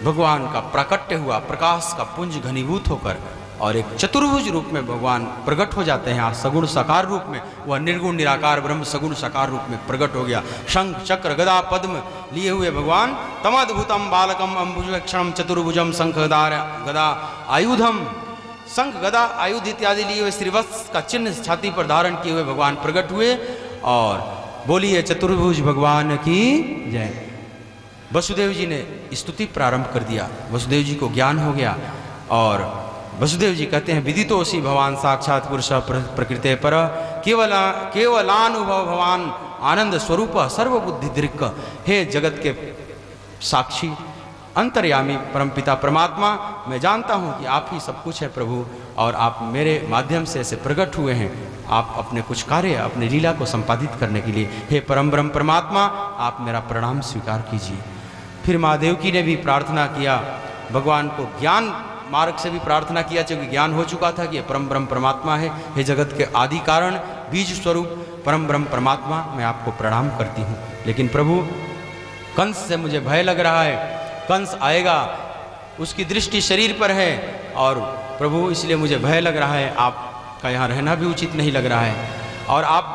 भगवान का प्राकट्य हुआ, प्रकाश का पुंज घनीभूत होकर, और एक चतुर्भुज रूप में भगवान प्रकट हो जाते हैं। सगुण साकार रूप में, वह निर्गुण निराकार ब्रह्म सगुण साकार रूप में प्रकट हो गया। शंख चक्र गदा पद्म लिए हुए भगवान, तमद्भुतम बालकम अम्बुजक्षणम चतुर्भुजम शंख गदा आयुधम, शंख गदा आयुध इत्यादि लिए हुए श्रीवत्स का चिन्ह छाती पर धारण किए हुए भगवान प्रकट हुए। और बोलिए चतुर्भुज भगवान की जय। वसुदेव जी ने स्तुति प्रारंभ कर दिया। वसुदेव जी को ज्ञान हो गया और वसुदेव जी कहते हैं, विदितोऽसि भवान साक्षात पुरुष प्रकृते पर, केवलानुभव भवान आनंद स्वरूप सर्वबुद्धि दृक्। हे जगत के साक्षी अंतर्यामी परमपिता परमात्मा, मैं जानता हूँ कि आप ही सब कुछ है प्रभु, और आप मेरे माध्यम से ऐसे प्रकट हुए हैं। आप अपने कुछ कार्य, अपनी लीला को संपादित करने के लिए, हे परम ब्रह्म परमात्मा, आप मेरा प्रणाम स्वीकार कीजिए। फिर माँ देवकी ने भी प्रार्थना किया, भगवान को ज्ञान मार्ग से भी प्रार्थना किया, क्योंकि ज्ञान हो चुका था कि परम ब्रह्म परमात्मा है। हे जगत के आदि कारण बीज स्वरूप परम ब्रह्म परमात्मा, मैं आपको प्रणाम करती हूँ। लेकिन प्रभु, कंस से मुझे भय लग रहा है। कंस आएगा, उसकी दृष्टि शरीर पर है, और प्रभु इसलिए मुझे भय लग रहा है। आपका यहाँ रहना भी उचित नहीं लग रहा है। और आप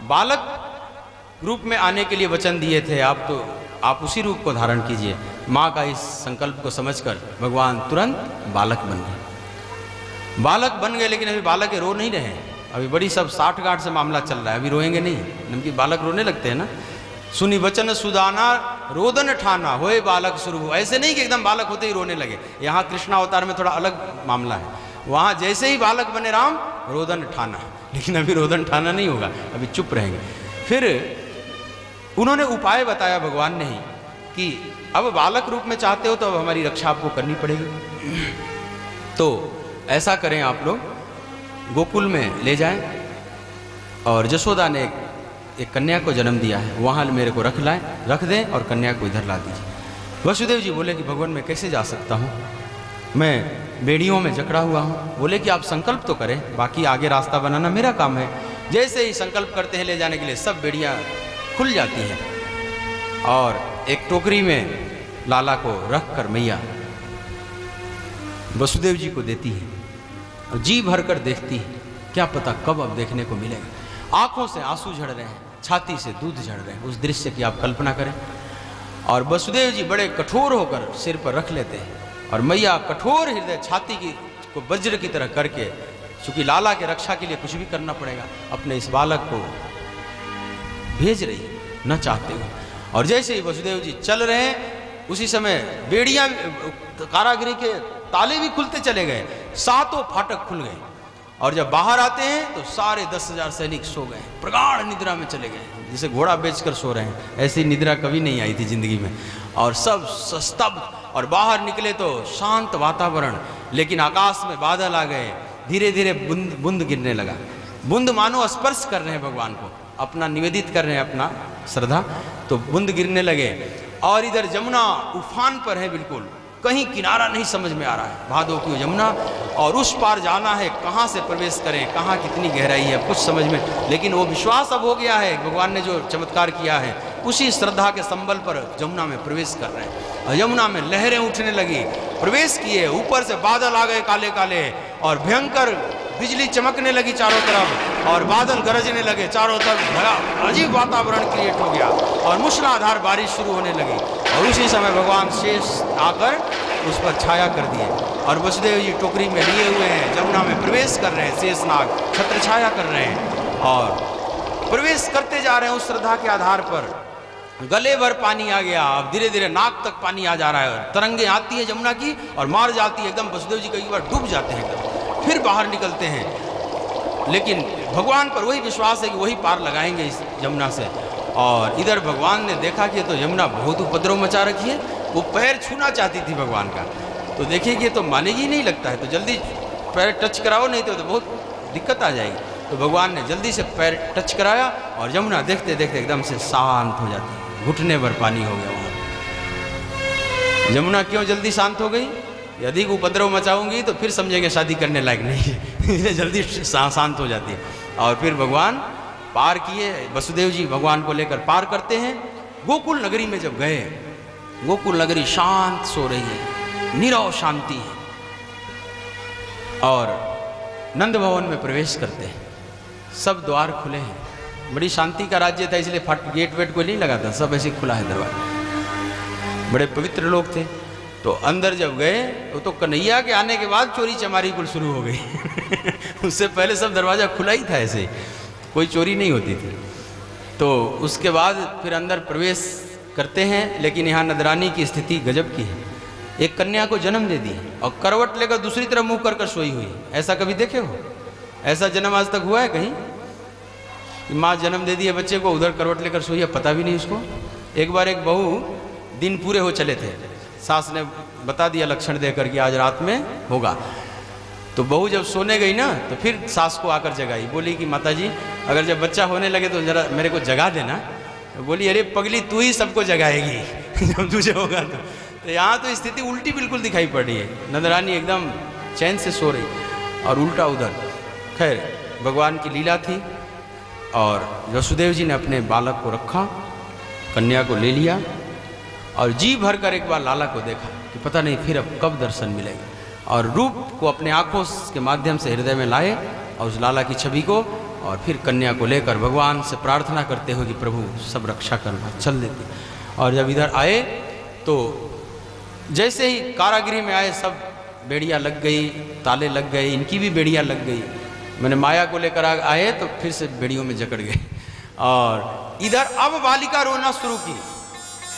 बालक रूप में आने के लिए वचन दिए थे, आप उसी रूप को धारण कीजिए। माँ का इस संकल्प को समझकर भगवान तुरंत बालक बन गए। बालक बन गए, लेकिन अभी बालक रो नहीं रहे। अभी बड़ी सब 60 गांठ से मामला चल रहा है, अभी रोएंगे नहीं। नमकी बालक रोने लगते हैं ना, सुनी वचन सुदाना रोदन ठाना होए बालक शुरू। ऐसे नहीं कि एकदम बालक होते ही रोने लगे। यहाँ कृष्णा अवतार में थोड़ा अलग मामला है। वहाँ जैसे ही बालक बने राम, रोदन ठाना। लेकिन अभी रोदन ठाना नहीं होगा, अभी चुप रहेंगे। फिर उन्होंने उपाय बताया भगवान ने ही कि अब बालक रूप में चाहते हो तो अब हमारी रक्षा आपको करनी पड़ेगी। तो ऐसा करें, आप लोग गोकुल में ले जाएं, और जशोदा ने एक कन्या को जन्म दिया है, वहाँ मेरे को रख दें और कन्या को इधर ला दीजिए। वसुदेव जी बोले कि भगवान मैं कैसे जा सकता हूँ, मैं बेड़ियों में जकड़ा हुआ हूँ। बोले कि आप संकल्प तो करें, बाकी आगे रास्ता बनाना मेरा काम है। जैसे ही संकल्प करते हैं ले जाने के लिए, सब बेड़ियाँ खुल जाती हैं, और एक टोकरी में लाला को रख कर मैया वसुदेव जी को देती है, और जी भर कर देखती है, क्या पता कब अब देखने को मिलेगा। आंखों से आंसू झड़ रहे हैं, छाती से दूध झड़ रहे हैं, उस दृश्य की आप कल्पना करें। और वसुदेव जी बड़े कठोर होकर सिर पर रख लेते हैं, और मैया कठोर हृदय छाती को वज्र की तरह करके, चूंकि लाला के रक्षा के लिए कुछ भी करना पड़ेगा, अपने इस बालक को भेज रही है न चाहते हुए। और जैसे ही वसुदेव जी चल रहे हैं, उसी समय बेड़ियां, कारागृह के ताले भी खुलते चले गए, 7 फाटक खुल गए। और जब बाहर आते हैं तो सारे 10,000 सैनिक सो गए, प्रगाढ़ निद्रा में चले गए, जैसे घोड़ा बेचकर सो रहे हैं। ऐसी निद्रा कभी नहीं आई थी जिंदगी में। और सब स्तब्ध, और बाहर निकले तो शांत वातावरण, लेकिन आकाश में बादल आ गए। धीरे धीरे बूंद गिरने लगा। बूंद मानो स्पर्श कर रहे हैं भगवान को, अपना निवेदित कर रहे हैं अपना श्रद्धा, तो बूंद गिरने लगे। और इधर जमुना उफान पर है, बिल्कुल कहीं किनारा नहीं समझ में आ रहा है, भादों की जमुना, और उस पार जाना है, कहाँ से प्रवेश करें, कहाँ कितनी गहराई है, कुछ समझ में। लेकिन वो विश्वास अब हो गया है, भगवान ने जो चमत्कार किया है, उसी श्रद्धा के संबल पर जमुना में प्रवेश कर रहे हैं। और यमुना में लहरें उठने लगी, प्रवेश किए, ऊपर से बादल आ गए काले काले, और भयंकर बिजली चमकने लगी चारों तरफ, और बादल गरजने लगे चारों तरफ, बड़ा अजीब वातावरण क्रिएट हो गया, और मूसलाधार बारिश शुरू होने लगी। और उसी समय भगवान शेष आकर उस पर छाया कर दिए और वसुदेव जी टोकरी में लिए हुए हैं, जमुना में प्रवेश कर रहे हैं, शेषनाग छत्र छाया कर रहे हैं और प्रवेश करते जा रहे हैं। उस श्रद्धा के आधार पर गले भर पानी आ गया, अब धीरे धीरे नाक तक पानी आ जा रहा है, तरंगे आती है जमुना की और मार जाती है एकदम। वसुदेव जी कई बार डूब जाते हैं एकदम, फिर बाहर निकलते हैं, लेकिन भगवान पर वही विश्वास है कि वही पार लगाएंगे इस जमुना से। और इधर भगवान ने देखा कि तो यमुना बहुत उपद्रव मचा रखी है, वो पैर छूना चाहती थी भगवान का, तो देखिए कि ये तो मानेगी नहीं लगता है, तो जल्दी पैर टच कराओ, नहीं तो बहुत दिक्कत आ जाएगी। तो भगवान ने जल्दी से पैर टच कराया और यमुना देखते देखते एकदम से शांत हो जाती है, घुटने भर पानी हो गया वहाँ। यमुना क्यों जल्दी शांत हो गई? यदि उपद्रव मचाऊंगी तो फिर समझेंगे शादी करने लायक नहीं है, इसलिए जल्दी शांत हो जाती है। और फिर भगवान पार किए, वसुदेव जी भगवान को लेकर पार करते हैं। गोकुल नगरी में जब गए, गोकुल नगरी शांत सो रही है, नीरव शांति है। और नंद भवन में प्रवेश करते हैं, सब द्वार खुले हैं, बड़ी शांति का राज्य था, इसलिए गेट वेट कोई नहीं लगा था, सब ऐसे खुला है दरवाजा। बड़े पवित्र लोग थे। तो अंदर जब गए तो कन्हैया के आने के बाद चोरी चमारी कुल शुरू हो गई उससे पहले सब दरवाज़ा खुला ही था, ऐसे कोई चोरी नहीं होती थी। तो उसके बाद फिर अंदर प्रवेश करते हैं, लेकिन यहाँ नदरानी की स्थिति गजब की है। एक कन्या को जन्म दे दी और करवट लेकर दूसरी तरफ मुंह कर सोई हुई है। ऐसा कभी देखे हो? ऐसा जन्म आज तक हुआ है कहीं? माँ जन्म दे दी है बच्चे को, उधर करवट लेकर सोई है, पता भी नहीं उसको। एक बार एक बहू दिन पूरे हो चले थे, सास ने बता दिया लक्षण देकर कि आज रात में होगा। तो बहू जब सोने गई ना, तो फिर सास को आकर जगाई, बोली कि माताजी अगर जब बच्चा होने लगे तो जरा मेरे को जगा देना। तो बोली अरे पगली तू ही सबको जगाएगी जब तुझे होगा तो यहाँ तो स्थिति उल्टी बिल्कुल दिखाई पड़ रही है। नंदरानी एकदम चैन से सो रही और उल्टा उधर। खैर भगवान की लीला थी और वसुदेव जी ने अपने बालक को रखा, कन्या को ले लिया और जी भर कर एक बार लाला को देखा कि पता नहीं फिर अब कब दर्शन मिलेगा, और रूप को अपने आँखों के माध्यम से हृदय में लाए और उस लाला की छवि को, और फिर कन्या को लेकर भगवान से प्रार्थना करते हुए कि प्रभु सब रक्षा करना, चल देते। और जब इधर आए तो जैसे ही कारागृह में आए सब बेड़ियाँ लग गई, ताले लग गए, इनकी भी बेड़ियाँ लग गई। मैंने माया को लेकर आए तो फिर से बेड़ियों में जकड़ गए। और इधर अब बालिका रोना शुरू की।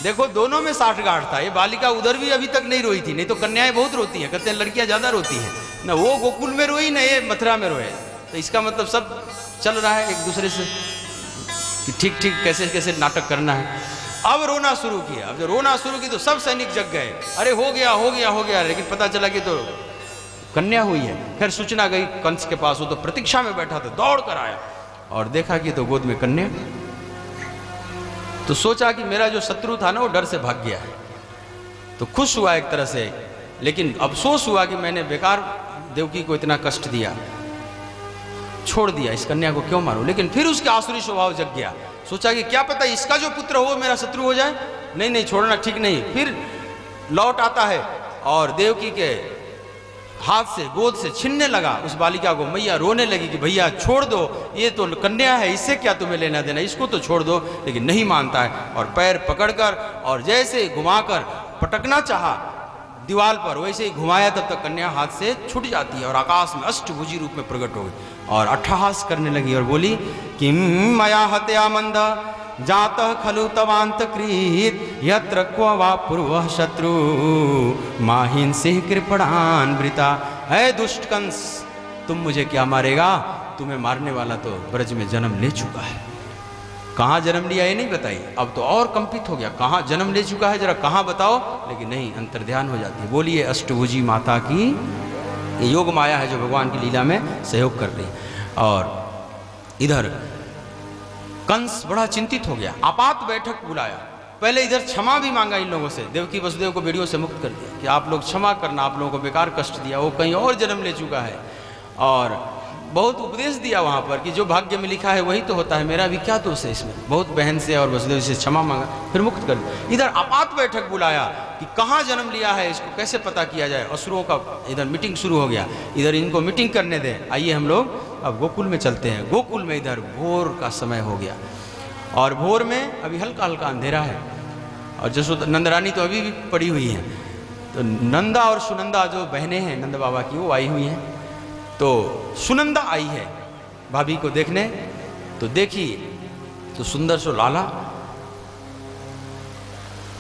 देखो दोनों में साठगांठ था, ये बालिका उधर भी अभी तक नहीं रोई थी, नहीं तो कन्याएं बहुत रोती हैं, कहते हैं लड़कियां ज़्यादा रोती हैं, ना वो गोकुल में रोई ना ये मथुरा में रोए। तो इसका मतलब सब चल रहा है एक दूसरे से कि ठीक ठीक कैसे कैसे नाटक करना है। अब रोना शुरू किया। अब जब रोना शुरू की तो सब सैनिक जग गए, अरे हो गया हो गया हो गया, लेकिन पता चला कि तो कन्या हुई है। फिर सूचना गई कंस के पास, वो तो प्रतीक्षा में बैठा था, दौड़ कर आया और देखा कि तो गोद में कन्या। तो सोचा कि मेरा जो शत्रु था ना वो डर से भाग गया है, तो खुश हुआ एक तरह से, लेकिन अफसोस हुआ कि मैंने बेकार देवकी को इतना कष्ट दिया, छोड़ दिया, इस कन्या को क्यों मारूं। लेकिन फिर उसके आसुरी स्वभाव जग गया, सोचा कि क्या पता इसका जो पुत्र हो मेरा शत्रु हो जाए, नहीं नहीं छोड़ना ठीक नहीं। फिर लौट आता है और देवकी के हाथ से गोद से छीनने लगा उस बालिका को। मैया रोने लगी कि भैया छोड़ दो, ये तो कन्या है, इससे क्या तुम्हें लेना देना, इसको तो छोड़ दो। लेकिन नहीं मानता है और पैर पकड़कर और जैसे घुमाकर पटकना चाहा दीवार पर, वैसे ही घुमाया, तब तक कन्या हाथ से छूट जाती है और आकाश में अष्टभुजी रूप में प्रकट हो गई और अट्ठहास करने लगी और बोली कि मया हत्या मंद जात खलु तवांत कृत यत्र क्व वा पूर्व शत्रु माहिन सिंह कृपणान वृता। है दुष्ट कंस, तुम मुझे क्या मारेगा, तुम्हें मारने वाला तो ब्रज में जन्म ले चुका है। कहाँ जन्म लिया ये नहीं बताई, अब तो और कंपित हो गया, कहाँ जन्म ले चुका है जरा कहाँ बताओ। लेकिन नहीं, अंतर्ध्यान हो जाती है। बोलिए अष्टभुजी माता की ये योग माया है जो भगवान की लीला में सहयोग कर रही है। और इधर कंस बड़ा चिंतित हो गया, आपात बैठक बुलाया। पहले इधर क्षमा भी मांगा इन लोगों से, देवकी वसुदेव को बेड़ियों से मुक्त कर दिया कि आप लोग क्षमा करना, आप लोगों को बेकार कष्ट दिया, वो कहीं और जन्म ले चुका है। और बहुत उपदेश दिया वहाँ पर कि जो भाग्य में लिखा है वही तो होता है, मेरा भी क्या दोष है इसमें। बहुत बहन से और वसुदेव से क्षमा मांगा, फिर मुक्त कर दिया। इधर आपात बैठक बुलाया कि कहाँ जन्म लिया है, इसको कैसे पता किया जाए। असुरों का इधर मीटिंग शुरू हो गया, इधर इनको मीटिंग करने दें। आइए हम लोग अब गोकुल में चलते हैं। गोकुल में इधर भोर का समय हो गया और भोर में अभी हल्का हल्का अंधेरा है और जसोदा नंदरानी तो अभी भी पड़ी हुई हैं। तो नंदा और सुनंदा जो बहनें हैं नंद बाबा की, वो आई हुई हैं। तो सुनंदा आई है भाभी को देखने, तो देखी तो सुंदर सो लाला,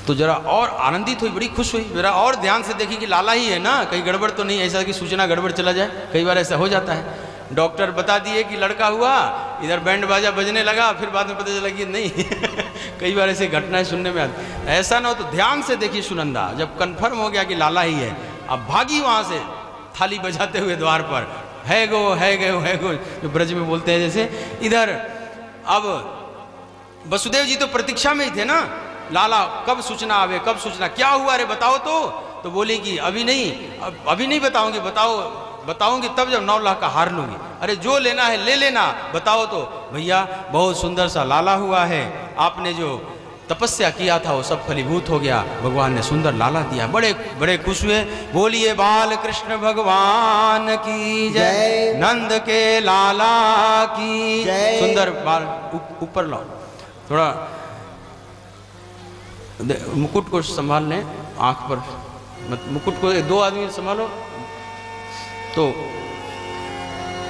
तो जरा और आनंदित हुई, बड़ी खुश हुई, जरा और ध्यान से देखी कि लाला ही है ना, कहीं गड़बड़ तो नहीं, ऐसा कि सूचना गड़बड़ चला जाए, कई बार ऐसा हो जाता है। डॉक्टर बता दिए कि लड़का हुआ, इधर बैंड बाजा बजने लगा, फिर बाद में पता चला कि नहीं कई बार ऐसी घटनाएं सुनने में आती। ऐसा ना हो तो ध्यान से देखी सुनंदा, जब कन्फर्म हो गया कि लाला ही है, अब भागी वहाँ से थाली बजाते हुए द्वार पर, है गो है गो है गो, जो ब्रज में बोलते हैं जैसे। इधर अब वसुदेव जी तो प्रतीक्षा में ही थे ना, लाला कब सूचना आवे, कब सूचना, क्या हुआ रे बताओ तो बोली कि अभी नहीं बताऊंगी, बताऊंगी तब जब 9 लाख का हार लूंगी। अरे जो लेना है ले लेना, बताओ तो। भैया बहुत सुंदर सा लाला हुआ है, आपने जो तपस्या किया था वो सब फलीभूत हो गया, भगवान ने सुंदर लाला दिया। बड़े बड़े खुश हुए, बोलिए बाल कृष्ण भगवान की जय, नंद के लाला की जय। सुंदर बाल ऊपर लाओ थोड़ा, मुकुट को संभाल लें, आंख पर मुकुट को 2 आदमी संभालो। तो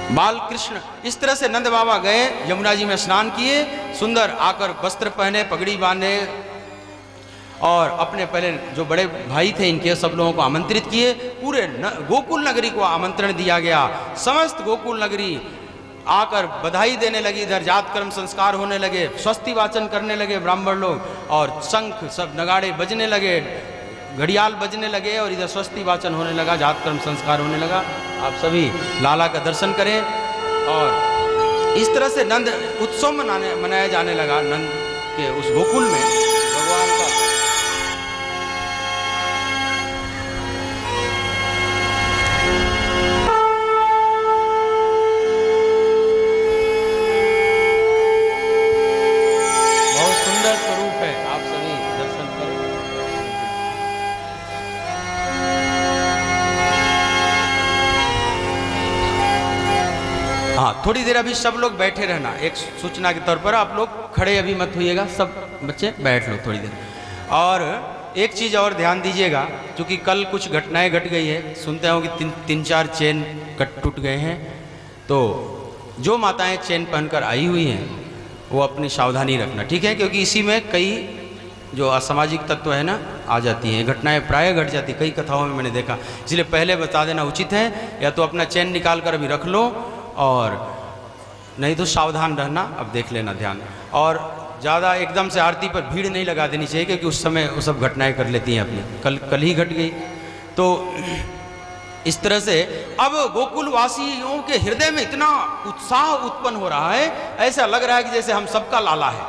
बाल कृष्ण इस तरह से नंद बाबा गए, यमुना जी में स्नान किए, सुंदर आकर वस्त्र पहने, पगड़ी बांधे, और अपने पहले जो बड़े भाई थे इनके सब लोगों को आमंत्रित किए। पूरे गोकुल नगरी को आमंत्रण दिया गया। समस्त गोकुल नगरी आकर बधाई देने लगी, इधर जात कर्म संस्कार होने लगे, स्वस्ति वाचन करने लगे ब्राह्मण लोग, और शंख सब नगाड़े बजने लगे, घड़ियाल बजने लगे, और इधर स्वस्ति वाचन होने लगा, जात कर्म संस्कार होने लगा। आप सभी लाला का दर्शन करें। और इस तरह से नंद उत्सव मनाया जाने लगा नंद के उस गोकुल में भगवान का। बहुत सुंदर स्वरूप है, आप सभी दर्शन करें। हाँ, थोड़ी देर अभी सब लोग बैठे रहना, एक सूचना के तौर पर। आप लोग खड़े अभी मत होइएगा, सब बच्चे बैठ लो थोड़ी देर। और एक चीज़ और ध्यान दीजिएगा, क्योंकि कल कुछ घटनाएं घट गई है, सुनते हो कि 3-4 चेन टूट गए हैं। तो जो माताएं चेन पहनकर आई हुई हैं वो अपनी सावधानी रखना, ठीक है, क्योंकि इसी में कई जो असामाजिक तत्व है ना आ जाती हैं, घटनाएं प्राय घट जाती, कई कथाओं में मैंने देखा। इसलिए पहले बता देना उचित है, या तो अपना चेन निकाल कर अभी रख लो, और नहीं तो सावधान रहना, अब देख लेना ध्यान। और ज़्यादा एकदम से आरती पर भीड़ नहीं लगा देनी चाहिए, क्योंकि उस समय वो सब घटनाएं कर लेती हैं अपनी, कल ही घट गई। तो इस तरह से अब गोकुल वासियों के हृदय में इतना उत्साह उत्पन्न हो रहा है, ऐसा लग रहा है कि जैसे हम सबका लाला है,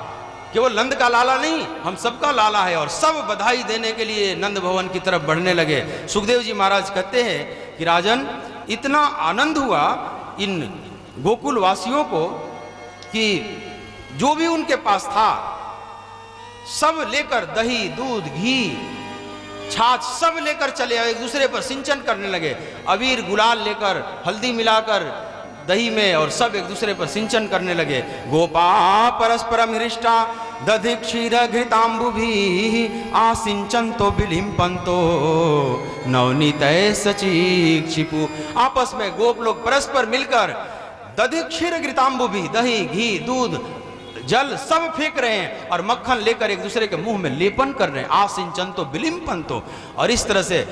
केवल नंद का लाला नहीं, हम सबका लाला है। और सब बधाई देने के लिए नंद भवन की तरफ बढ़ने लगे। सुखदेव जी महाराज कहते हैं कि राजन, इतना आनंद हुआ इन गोकुल वासियों को कि जो भी उनके पास था सब लेकर, दही दूध घी छाछ सब लेकर चले आए, एक दूसरे पर सिंचन करने लगे, अबीर गुलाल लेकर, हल्दी मिलाकर दही में, और सब एक दूसरे पर सिंचन करने लगे। गोपा परस्परम हृष्टा दधि क्षीर घृतांबु भी आसिंचन तो बिलिम्पंतो नवनीत सचीक्षिपु। आपस में गोप लोग परस्पर मिलकर दधि क्षीर घृतांबु भी, दही घी दूध जल सब फेंक रहे हैं, और मक्खन लेकर एक दूसरे के मुंह में लेपन कर रहे हैं। आसिंचन तो बिलिम्पन तो, और इस तरह से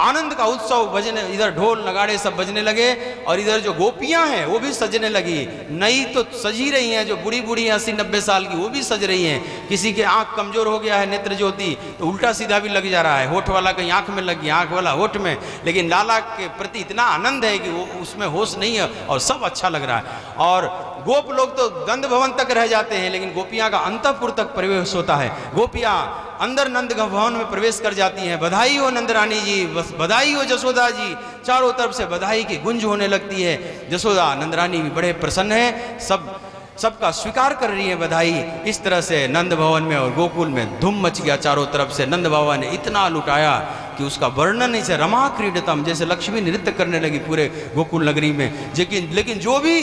आनंद का उत्सव बजने, इधर ढोल नगाड़े सब बजने लगे, और इधर जो गोपियां हैं वो भी सजने लगी। नई तो सजी रही हैं, जो बूढ़ी बूढ़ी 80-90 साल की वो भी सज रही हैं। किसी के आंख कमजोर हो गया है, नेत्र ज्योति, तो उल्टा सीधा भी लग जा रहा है, होठ वाला कहीं आंख में लग गया, आंख वाला होठ में, लेकिन लाला के प्रति इतना आनंद है कि वो उसमें होश नहीं है, और सब अच्छा लग रहा है। और गोप लोग तो गंध भवन तक रह जाते हैं, लेकिन गोपियां का अंतःपुर तक प्रवेश होता है। गोपियां अंदर नंद भवन में प्रवेश कर जाती हैं। बधाई हो नंदरानी जी, बस बधाई हो जसोदा जी, चारों तरफ से बधाई की गुंज होने लगती है। जसोदा नंदरानी भी बड़े प्रसन्न है, सबका स्वीकार कर रही है बधाई। इस तरह से नंद भवन में और गोकुल में धूम मच गया चारों तरफ से। नंद बाबा ने इतना लुटाया कि उसका वर्णन नहीं से, रमा क्रीडतम, जैसे लक्ष्मी नृत्य करने लगी पूरे गोकुल नगरी में। लेकिन जो भी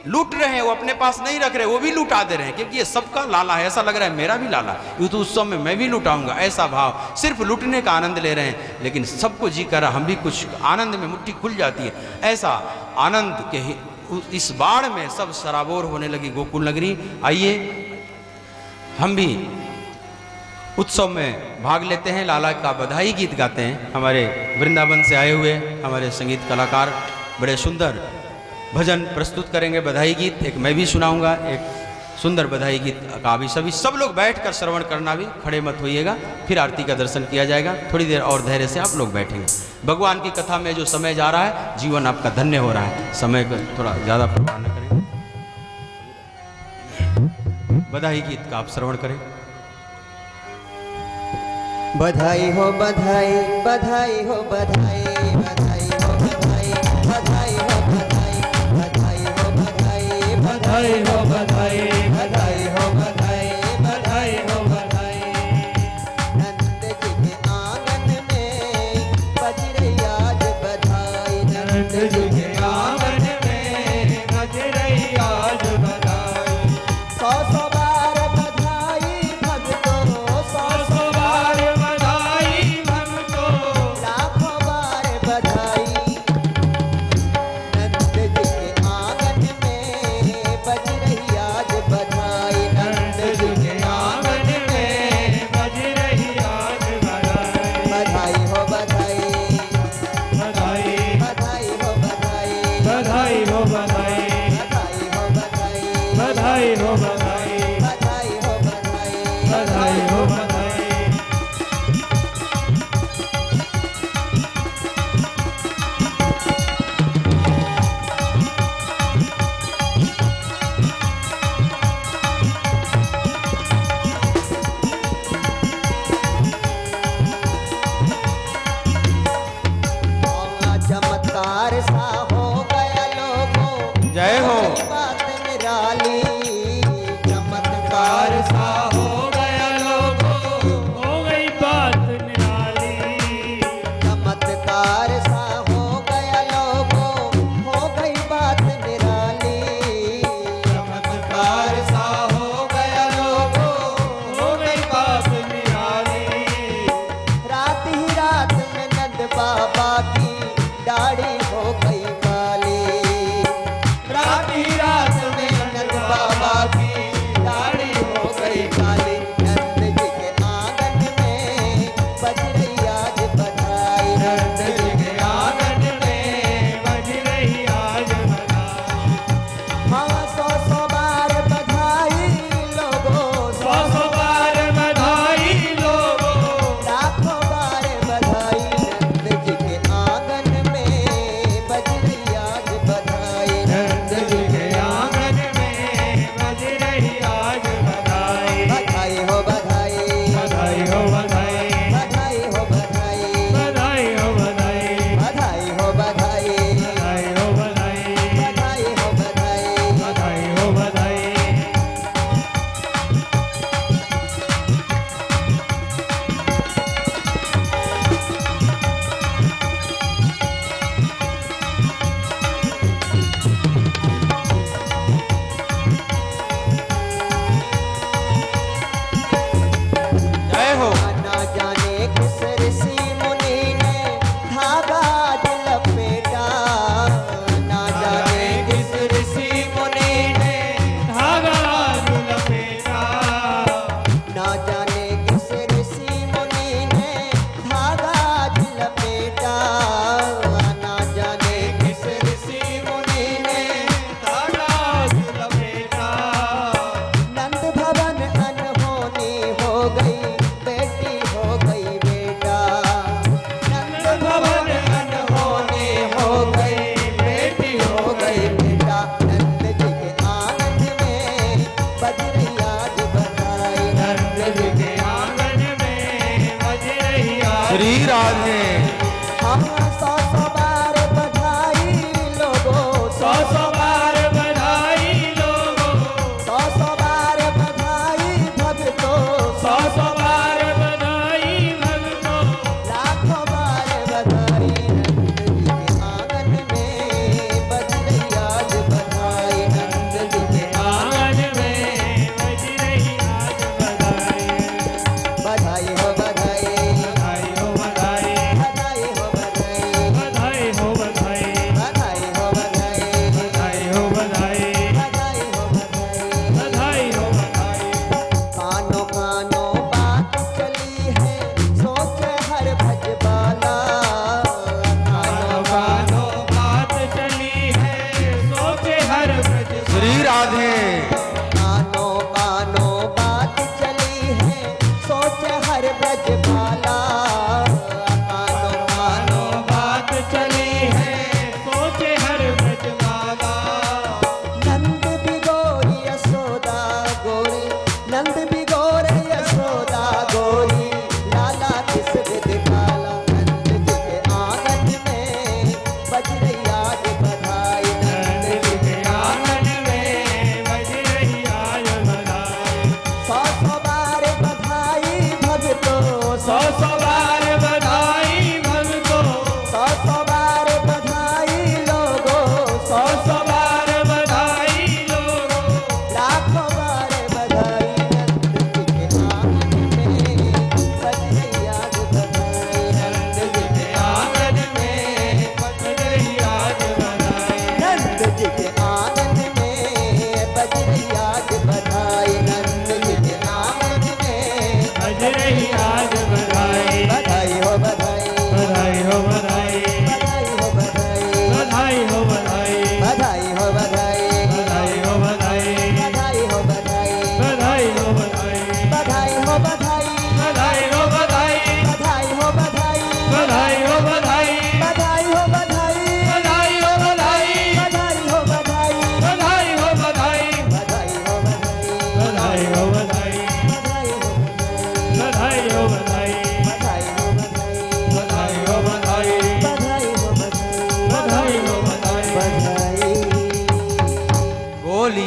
लूट रहे हैं, वो अपने पास नहीं रख रहे, वो भी लुटा दे रहे हैं, क्योंकि ये सबका लाला है। ऐसा लग रहा है मेरा भी लाला, यूँ तो उत्सव में मैं भी लुटाऊंगा, ऐसा भाव। सिर्फ लूटने का आनंद ले रहे हैं, लेकिन सबको जी कर हम भी कुछ आनंद में मुट्ठी खुल जाती है। ऐसा आनंद के इस बाढ़ में सब सराबोर होने लगी गोकुल नगरी। आइए हम भी उत्सव में भाग लेते हैं, लाला का बधाई गीत गाते हैं। हमारे वृंदावन से आए हुए हमारे संगीत कलाकार बड़े सुंदर भजन प्रस्तुत करेंगे, बधाई गीत। एक मैं भी सुनाऊंगा, एक सुंदर बधाई गीत का भी सभी सब लोग बैठकर श्रवण करना, भी खड़े मत होइएगा। फिर आरती का दर्शन किया जाएगा। थोड़ी देर और धैर्य से आप लोग बैठेंगे। भगवान की कथा में जो समय जा रहा है, जीवन आपका धन्य हो रहा है। समय का थोड़ा ज़्यादा परवाह न करें। बधाई गीत का आप श्रवण करें। बधाई हो बधाई, बधाई हो बधाई, बधाई हो बधाई, बधाई हो बधाई, बधाई हो बधाई, बधाई हो बधाई, बधाई हो बधाई, बधाई हो बधाई। नंद जी के आंगन में बज रही आज बधाई, नंद जी के आंगन में बज रही आज बधाई। सौ सौ बार बधाई भक्तों, सौ सौ बार बधाई भक्तों, लाखों बार बधाई।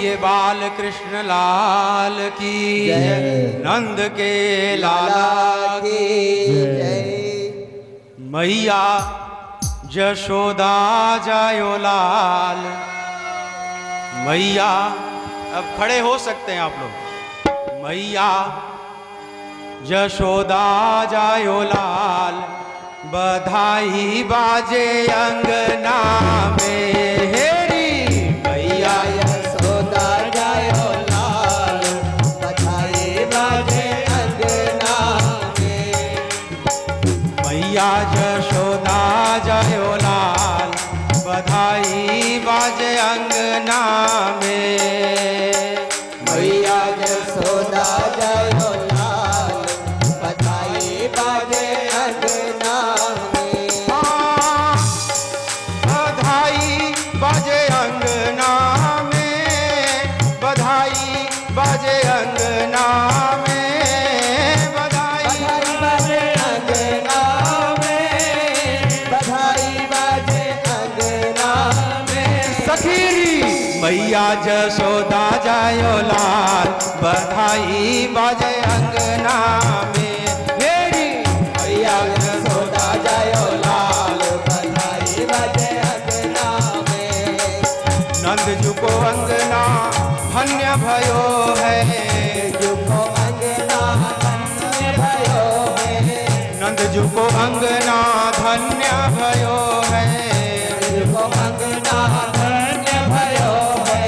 बोलिए बाल कृष्ण लाल की जय। नंद के लाला की जय। मैया यशोदा जायो लाल। मैया, अब खड़े हो सकते हैं आप लोग। मैया यशोदा जायो लाल, बधाई बाजे अंगना में हेरी। मैया यशोदा जायो लाल, बधाई बाजे अंगना में। मैया यशोदा जायो लाल, बधाई बाजे अंगना में। मैया यशोदा जायो लाल, बधाई बाजे अंगना में। बधाई बाजे अंगना में, बधाई बाजे अंगना में, बधाई बाजे अंगना में, बधाई बाजे अंगना में। सखीरी मैया यशोदा जायो लाल, बधाई बाजे अंगना में हेरी। मैया यशोदा जायो लाल, बधाई बाजे अंगना में। नंद जी को अंगना धन्य भयो है, जुको अंगना धन्य भयो है। नंद जी को अंगना धन्य भयो है। जुको अंगना धन्य भयो है।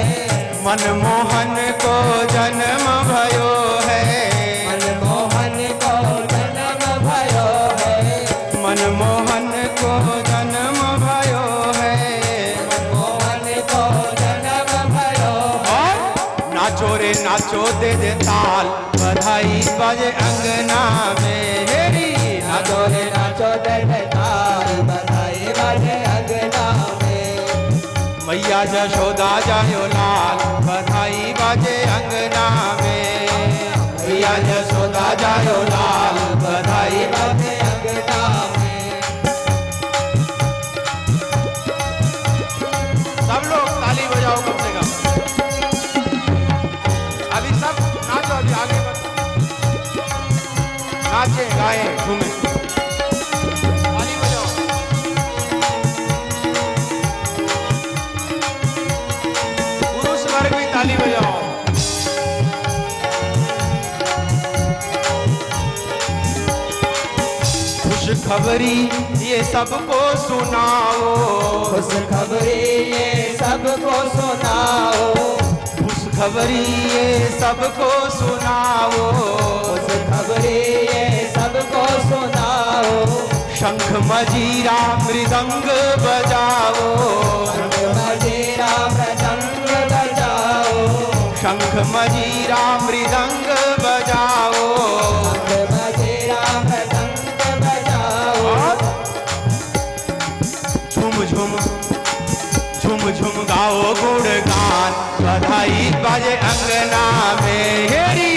मनमोहन को जन्म भयो है, मनमोहन को जन्म भयो है। मनमोहन को जन्म भयो है। मनमोहन को जन्म भयो है। और नाचो रे नाचो दे दे ताल, बधाई बाजे अंगना में हेरी। नाचो रे नाचो दे दे ताल, बधाई बाजे अंगना में। मैया यशोदा जायो लाल, बधाई बाजे अंगना में। मैया यशोदा जायो लाल, बधाई बाजे अंगना में। सब लोग ताली बजाओ कम से कम। अभी सब नाचो, अभी आगे बढ़ो, नाचे गाए घूमे, ताली बजाओ। पुरुष वर्ग भी ताली बजाओ। खुशखबरी ये सबको सुनाओ, खुशखबरी ये सबको सुनाओ। खुशखबरी ये सबको सुनाओ। खुशखबरी ये सबको सुनाओ। शंख मजीरा मृदंग बजाओ, शंख मजीरा मृदंग बजाओ। शंख मजीरा मृदंग बजाओ। शंख मजीरा मृदंग बजाओ। और झुम झुम झुम झुम गाओ गुणगान, बधाई बाजे अंगना में हेरी।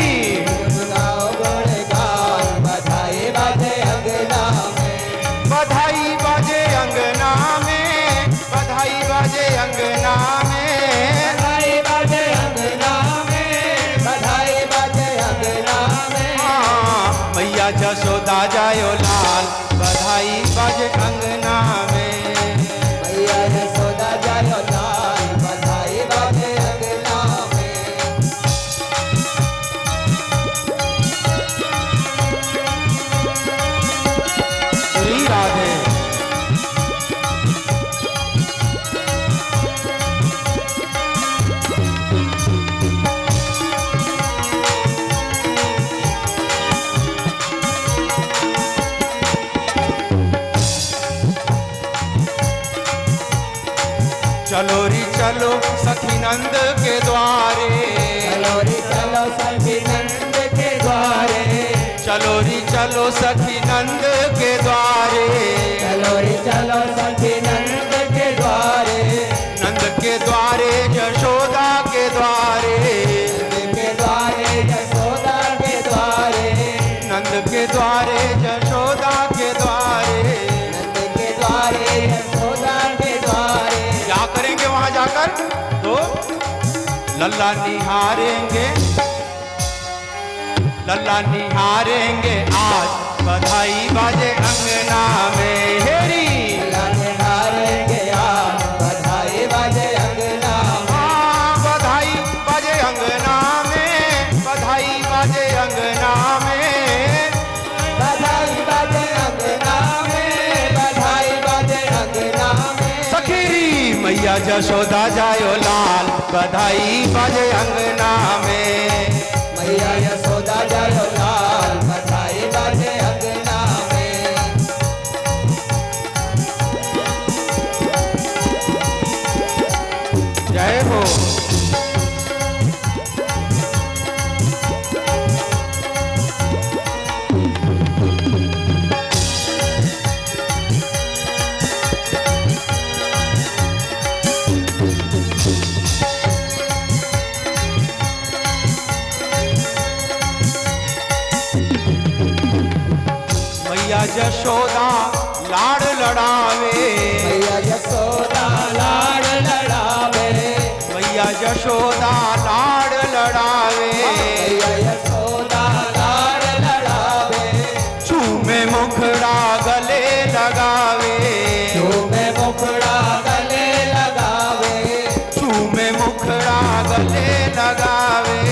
गाओ गुणगान, बधाई बाजे अंगना में। बधाई बाजे अंगना में, बधाई बाजे अंगना में। बधाई बाजे अंगना में, बधाई बाजे अंगना में। हाँ, मैया यशोदा जायो लाल, बधाई बाजे अंगना में। मैया यशोदा जायो लाल, बधाई बाजे अंगना में। श्री राधे। चलो री चलो सखी नंद के द्वारे, चलो रे चलो सखी नंद के द्वारे। चलो री चलो सखी नंद के द्वारे। चलो रे चलो सखी नंद के द्वारे। नंद के द्वारे यशोदा के द्वारे, नंद के द्वारे यशोदा के द्वारे। नंद के द्वारे यशोदा के द्वारे। नंद के द्वारे यशोदा के द्वारे। क्या करेंगे वहां जाकर? तो लल्ला निहारेंगे, लल्ला निहारेंगे आज, बधाई बाजे अंगना में हेरी। लल्ला निहारेंगे आज, बधाई बाजे अंगना में। हाँ, बधाई बाजे अंगना में, बधाई बाजे अंगना में, बधाई बाजे अंगना में, बधाई बाजे अंगना में। सखीरी मैया जशोदा जायो लाल, बधाई बाजे अंगना में। मैया यशोदा जायो लाल, बधाई बाजे अंगना में। जय हो। मैया जशोदा लाड़ लड़ावे, मैया यशोदा लाड़ लड़ावे। मैया जशोदा लाड़ लड़ावे, मैया यशोदा लाड़ लड़ावे। चूमे मुखड़ा गले लगावे, झूमे मुखड़ा गले लगावे। चूमे मुखड़ा गले लगावे।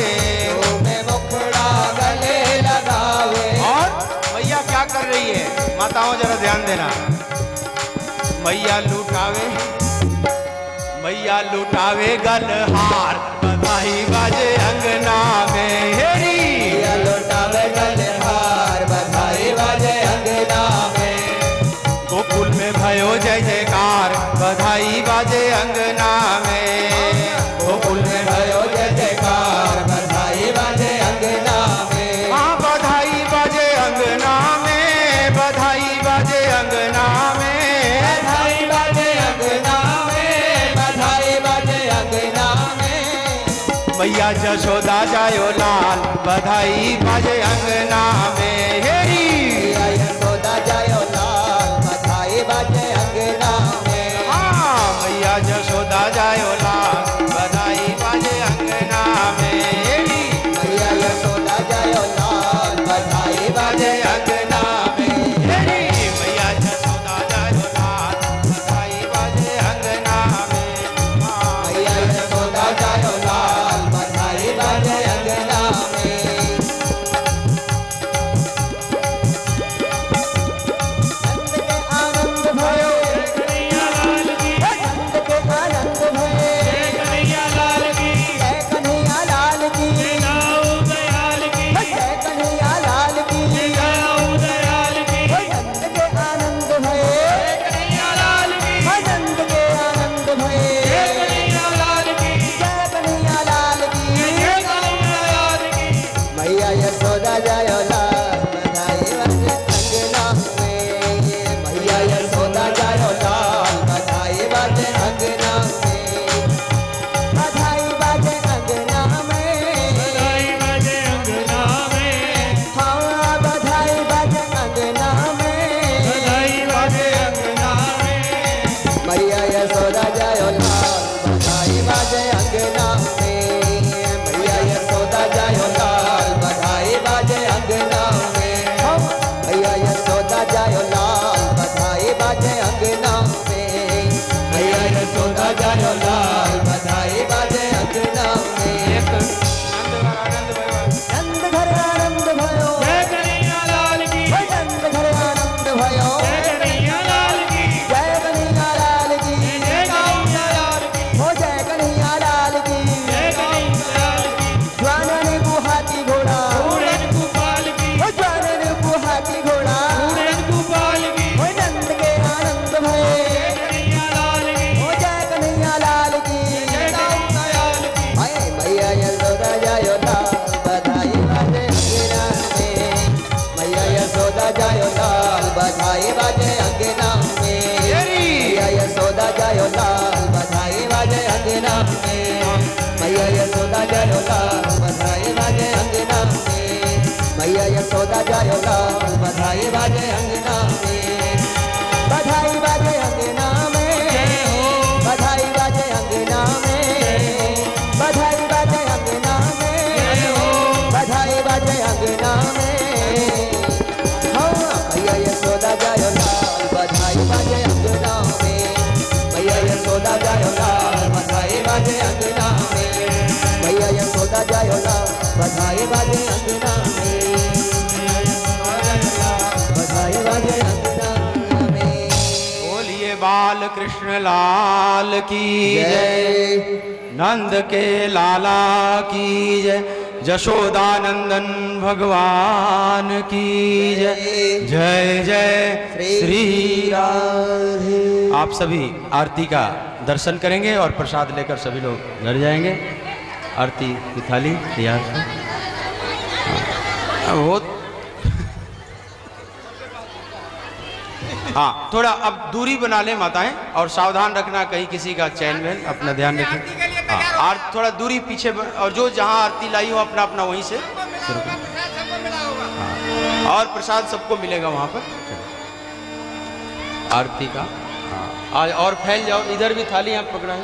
झूमे मुखड़ा गले लगावे। और मैया क्या कर रही है, माताओं जरा ध्यान देना। मैया लुटावे, मैया लुटावे गलहार, बधाई बाजे अंगना में हेरी। मैया लुटावे गलहार, बधाई बाजे अंगना में। गोकुल में भयो जय जयकार, बधाई बाजे अंगना में। गोकुल में भयो जय जयकार, बधाई बाजे अंगना में। हाँ, बधाई बाजे अंगना में, बधाई बाजे अंगना में। बधाई बाजे अंगना में, बधाई बाजे अंगना में। मैया जशोदा जायो लाल, बधाई बाजे अंगना में हेरी। मैया यशोदा जायो लाल, बधाई बाजे अंगना में। हाँ, मैया जशोदा जायो लाल, बधाई बाजे अंगना में हेरी। मैया यशोदा जायो लाल, बधाई बाजे अंगना में। हेरी, मैया जशोदा जायो लाल, बधाई बाजे अंगना में। हाँ, मैया यशोदा जायो लाल, बधाई बाजे अंगना में। नंद के आनंद भयो, नंद के आनंद भयो। जय कन्हैया लाल की, जय कन्हैया लाल की। नंद के आनंद भयो, नंद के आनंद भयो। जय कन्हैया लाल की। मैया यशोदा जायो लाल, बधाई बाजे अंगना में। मैया यशोदा जायो लाल, बधाई बाजे अंगना में। बधाई बाजे अंगना में। हाँ, बधाई बाजे अंगना में। मैया यशोदा जायो लाल, बधाई बाजे अंगना में। मैया यशोदा जायो लाल, बधाई बाजे अंगना में। मैया यशोदा जायो लाल, बधाई बाजे अंगना में। मैया यशोदा जायो लाल, बधाई बाजे अंगना में। नंद घर आनंद भयो, नंद घर आनंद भयो। जय कन्हैया लाल की, हो जय कन्हैया लाल की। ज्वानन गुहाती घोड़ा, हो ज्वानन गुहाती घोड़ा। हो नंद के आनंद भये, हो जय कन्हैया लाल की। हाय, मैया यशोदा जायो लाल, बधाई बाजे अंगना में। मैया यशोदा जायो लाल, बधाई बाजे अंगना में। मैया यशोदा जायो लाल, बधाई बाजे अंगना में। मैया यशोदा जायो लाल, बधाई बाजे अंगना में। मैया यशोदा जायो लाल, बधाई बाजे अंगना में। बधाई बाजे अंगना में, बधाई बाजे अंगना में। बधाई लाल की जय, नंद के लाला की जय, यशोदानंदन भगवान की जय। जय जय श्री राधे। आप सभी आरती का दर्शन करेंगे और प्रसाद लेकर सभी लोग घर जाएंगे। आरती की थाली तैयार है। बहुत हाँ, थोड़ा अब दूरी बना ले माताएं, और सावधान रखना कहीं किसी का चैन में अपना ध्यान रखें। हाँ, और थोड़ा दूरी पीछे और जो जहां आरती लाई हो अपना अपना वहीं से शुरू करें। हाँ, और प्रसाद सबको मिलेगा वहां पर आरती का। हाँ, और फैल जाओ, इधर भी थाली आप पकड़ाएं।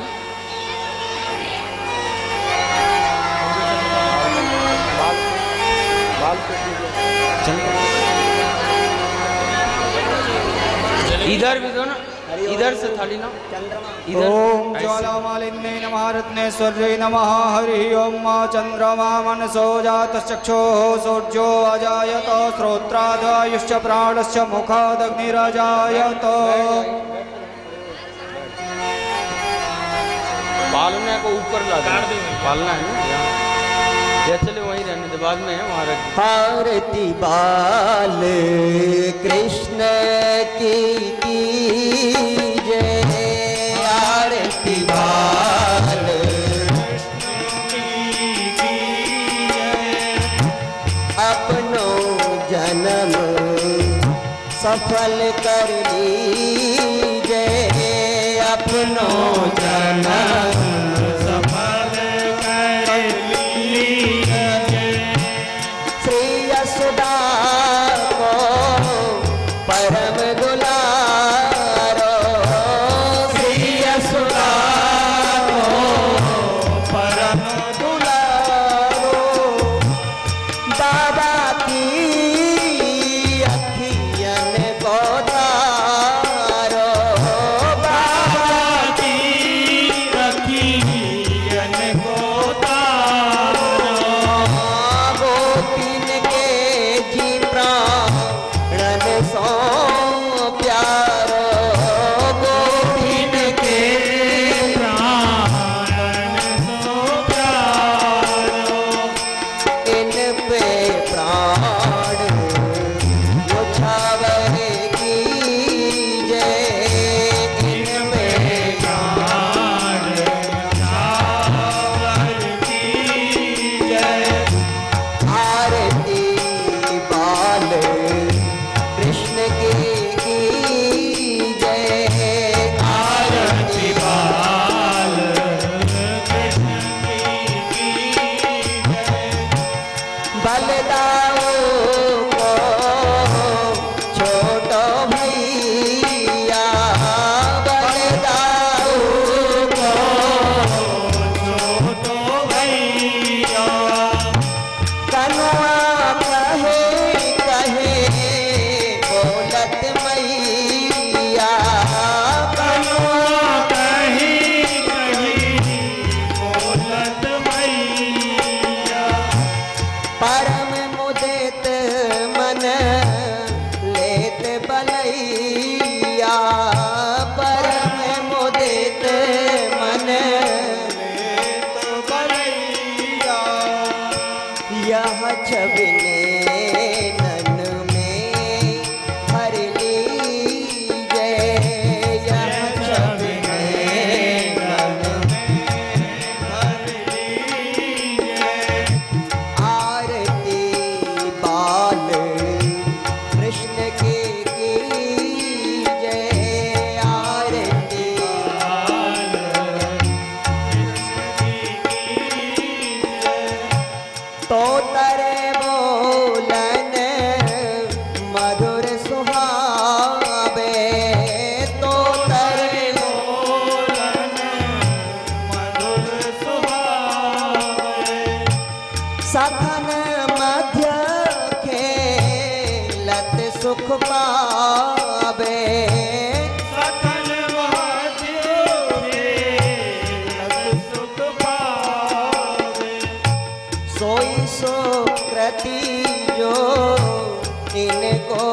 इधर भी दो ना, इधर से थाली ना। ओम ज्वालामालिन्ये नमः रत्नेश्वर्यै नमः। हरि ओम चंद्रमा मनसो जातश्चक्षुः सूर्यो अजायत श्रोत्रादायुश्च प्राणश्च मुखादग्निरजायत। पालना को ऊपर ला दे, पालना है ना यहाँ। या चले वहीं रहने दे, बाद में है वहाँ रख। आरती बाल कृष्ण की जय, आरती बाल अपनो जन्म सफल कर लीजे, अपनो जन्म सफल कर लीजे। श्री यशोदा को परम दुलारो, श्री यशोदा को परम दुलारो। बाबा की अखियन को तारो, बाबा की अखियन को तारो। गोपिन के जी प्राणन सो प्यारो, गोपिन के प्राणन सो प्यारो। इन पे प्राण उछावर की जय, इन पे प्राण उछावर की जय। आरती बाल कृष्ण की जय, आरती बाल कृष्ण की जय। बलदाऊ को छोटो भैया, बलदाऊ को छोटो भैया। कनुआ कहे कहे बोलत मैया, कनुआ कहे कहे बोलत मैया। परम मुदित मन लेत बलैया, परम मुदित मन लेत बलैया। यह छबिने नन में हर लीजे, यह छबिने नन में हर लीजे। आरती बाल कृष्ण की जय, आरती बाल कृष्ण की जय। तो तरे बोलन मधुर सुहावे, तो तरे बोलन मधुर सुहावे। सखन मध्य खेलत सुख पावे, सखन मध्य खेलत सुख पावे। सोई सुकृति जो इनको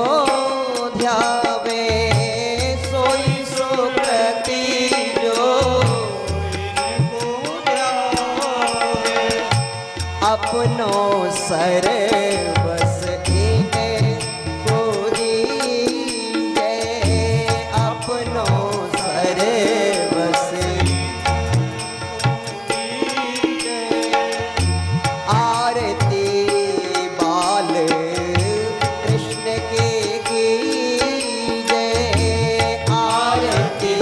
ध्यावे, सोई सुकृति पर बस इने को दीजे अपनों सर बस आरती बाल कृष्ण के कीजे आरती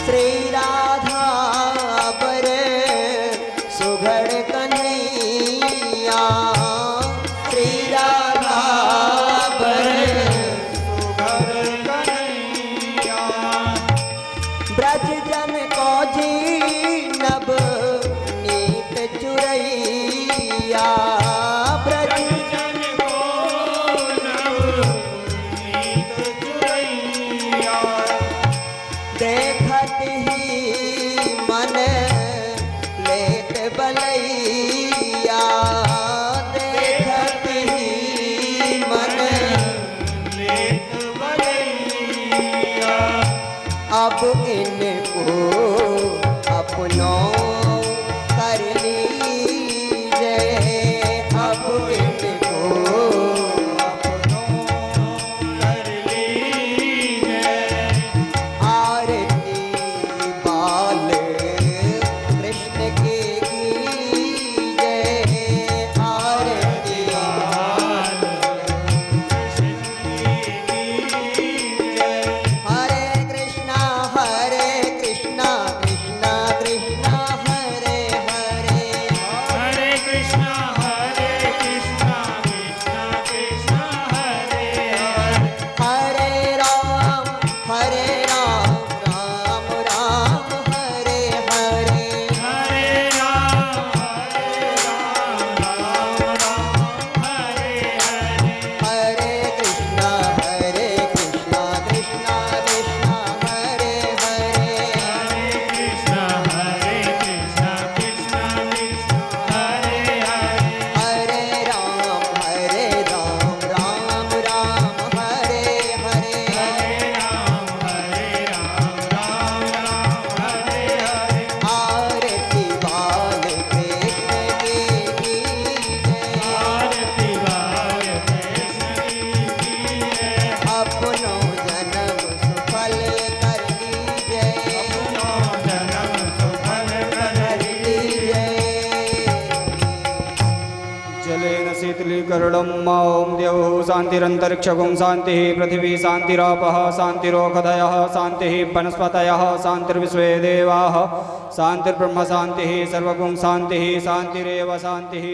श्री राधा बर सुघड़ कन्हैया श्री राधा बर ब्रज जन को जी नब नीत चुरैया ब्रज देखत ही मन लेत बलैया देखत ही मन अब इनको अपनों कर लीजिए अब इनको आरती बाल कृष्ण के कीजिए आरती हरे कृष्णा कृष्णा कृष्णा हरे हरे हरे कृष्णा कृष्णा कृष्णा हरे हरे हरे राम राम राम हरे हरे हरे राम हरे हरे हरे कृष्णा कृष्णा कृष्णा हरे हरे कृष्णा कृष्णा कृष्णा हरे हरे हरे राम राम राम हरे हरे राम हरे हरे आरती बाल कृष्ण की कीजिए आरती बाल कृष्ण की है अपनो जन्म सुफल कर लीजिए जन्म सुफल कर लीजिए जलेन शीतलीकरणं ॐ द्यौः शान्तिरन्तरिक्षगुं शान्तिः पृथिवी शान्तिरापः शान्तिरोषधयः शान्तिः वनस्पतयः शान्तिर्विश्वे देवाः शान्तिर्ब्रह्म शान्तिः सर्वगुं शान्तिः शान्तिरेव शान्तिः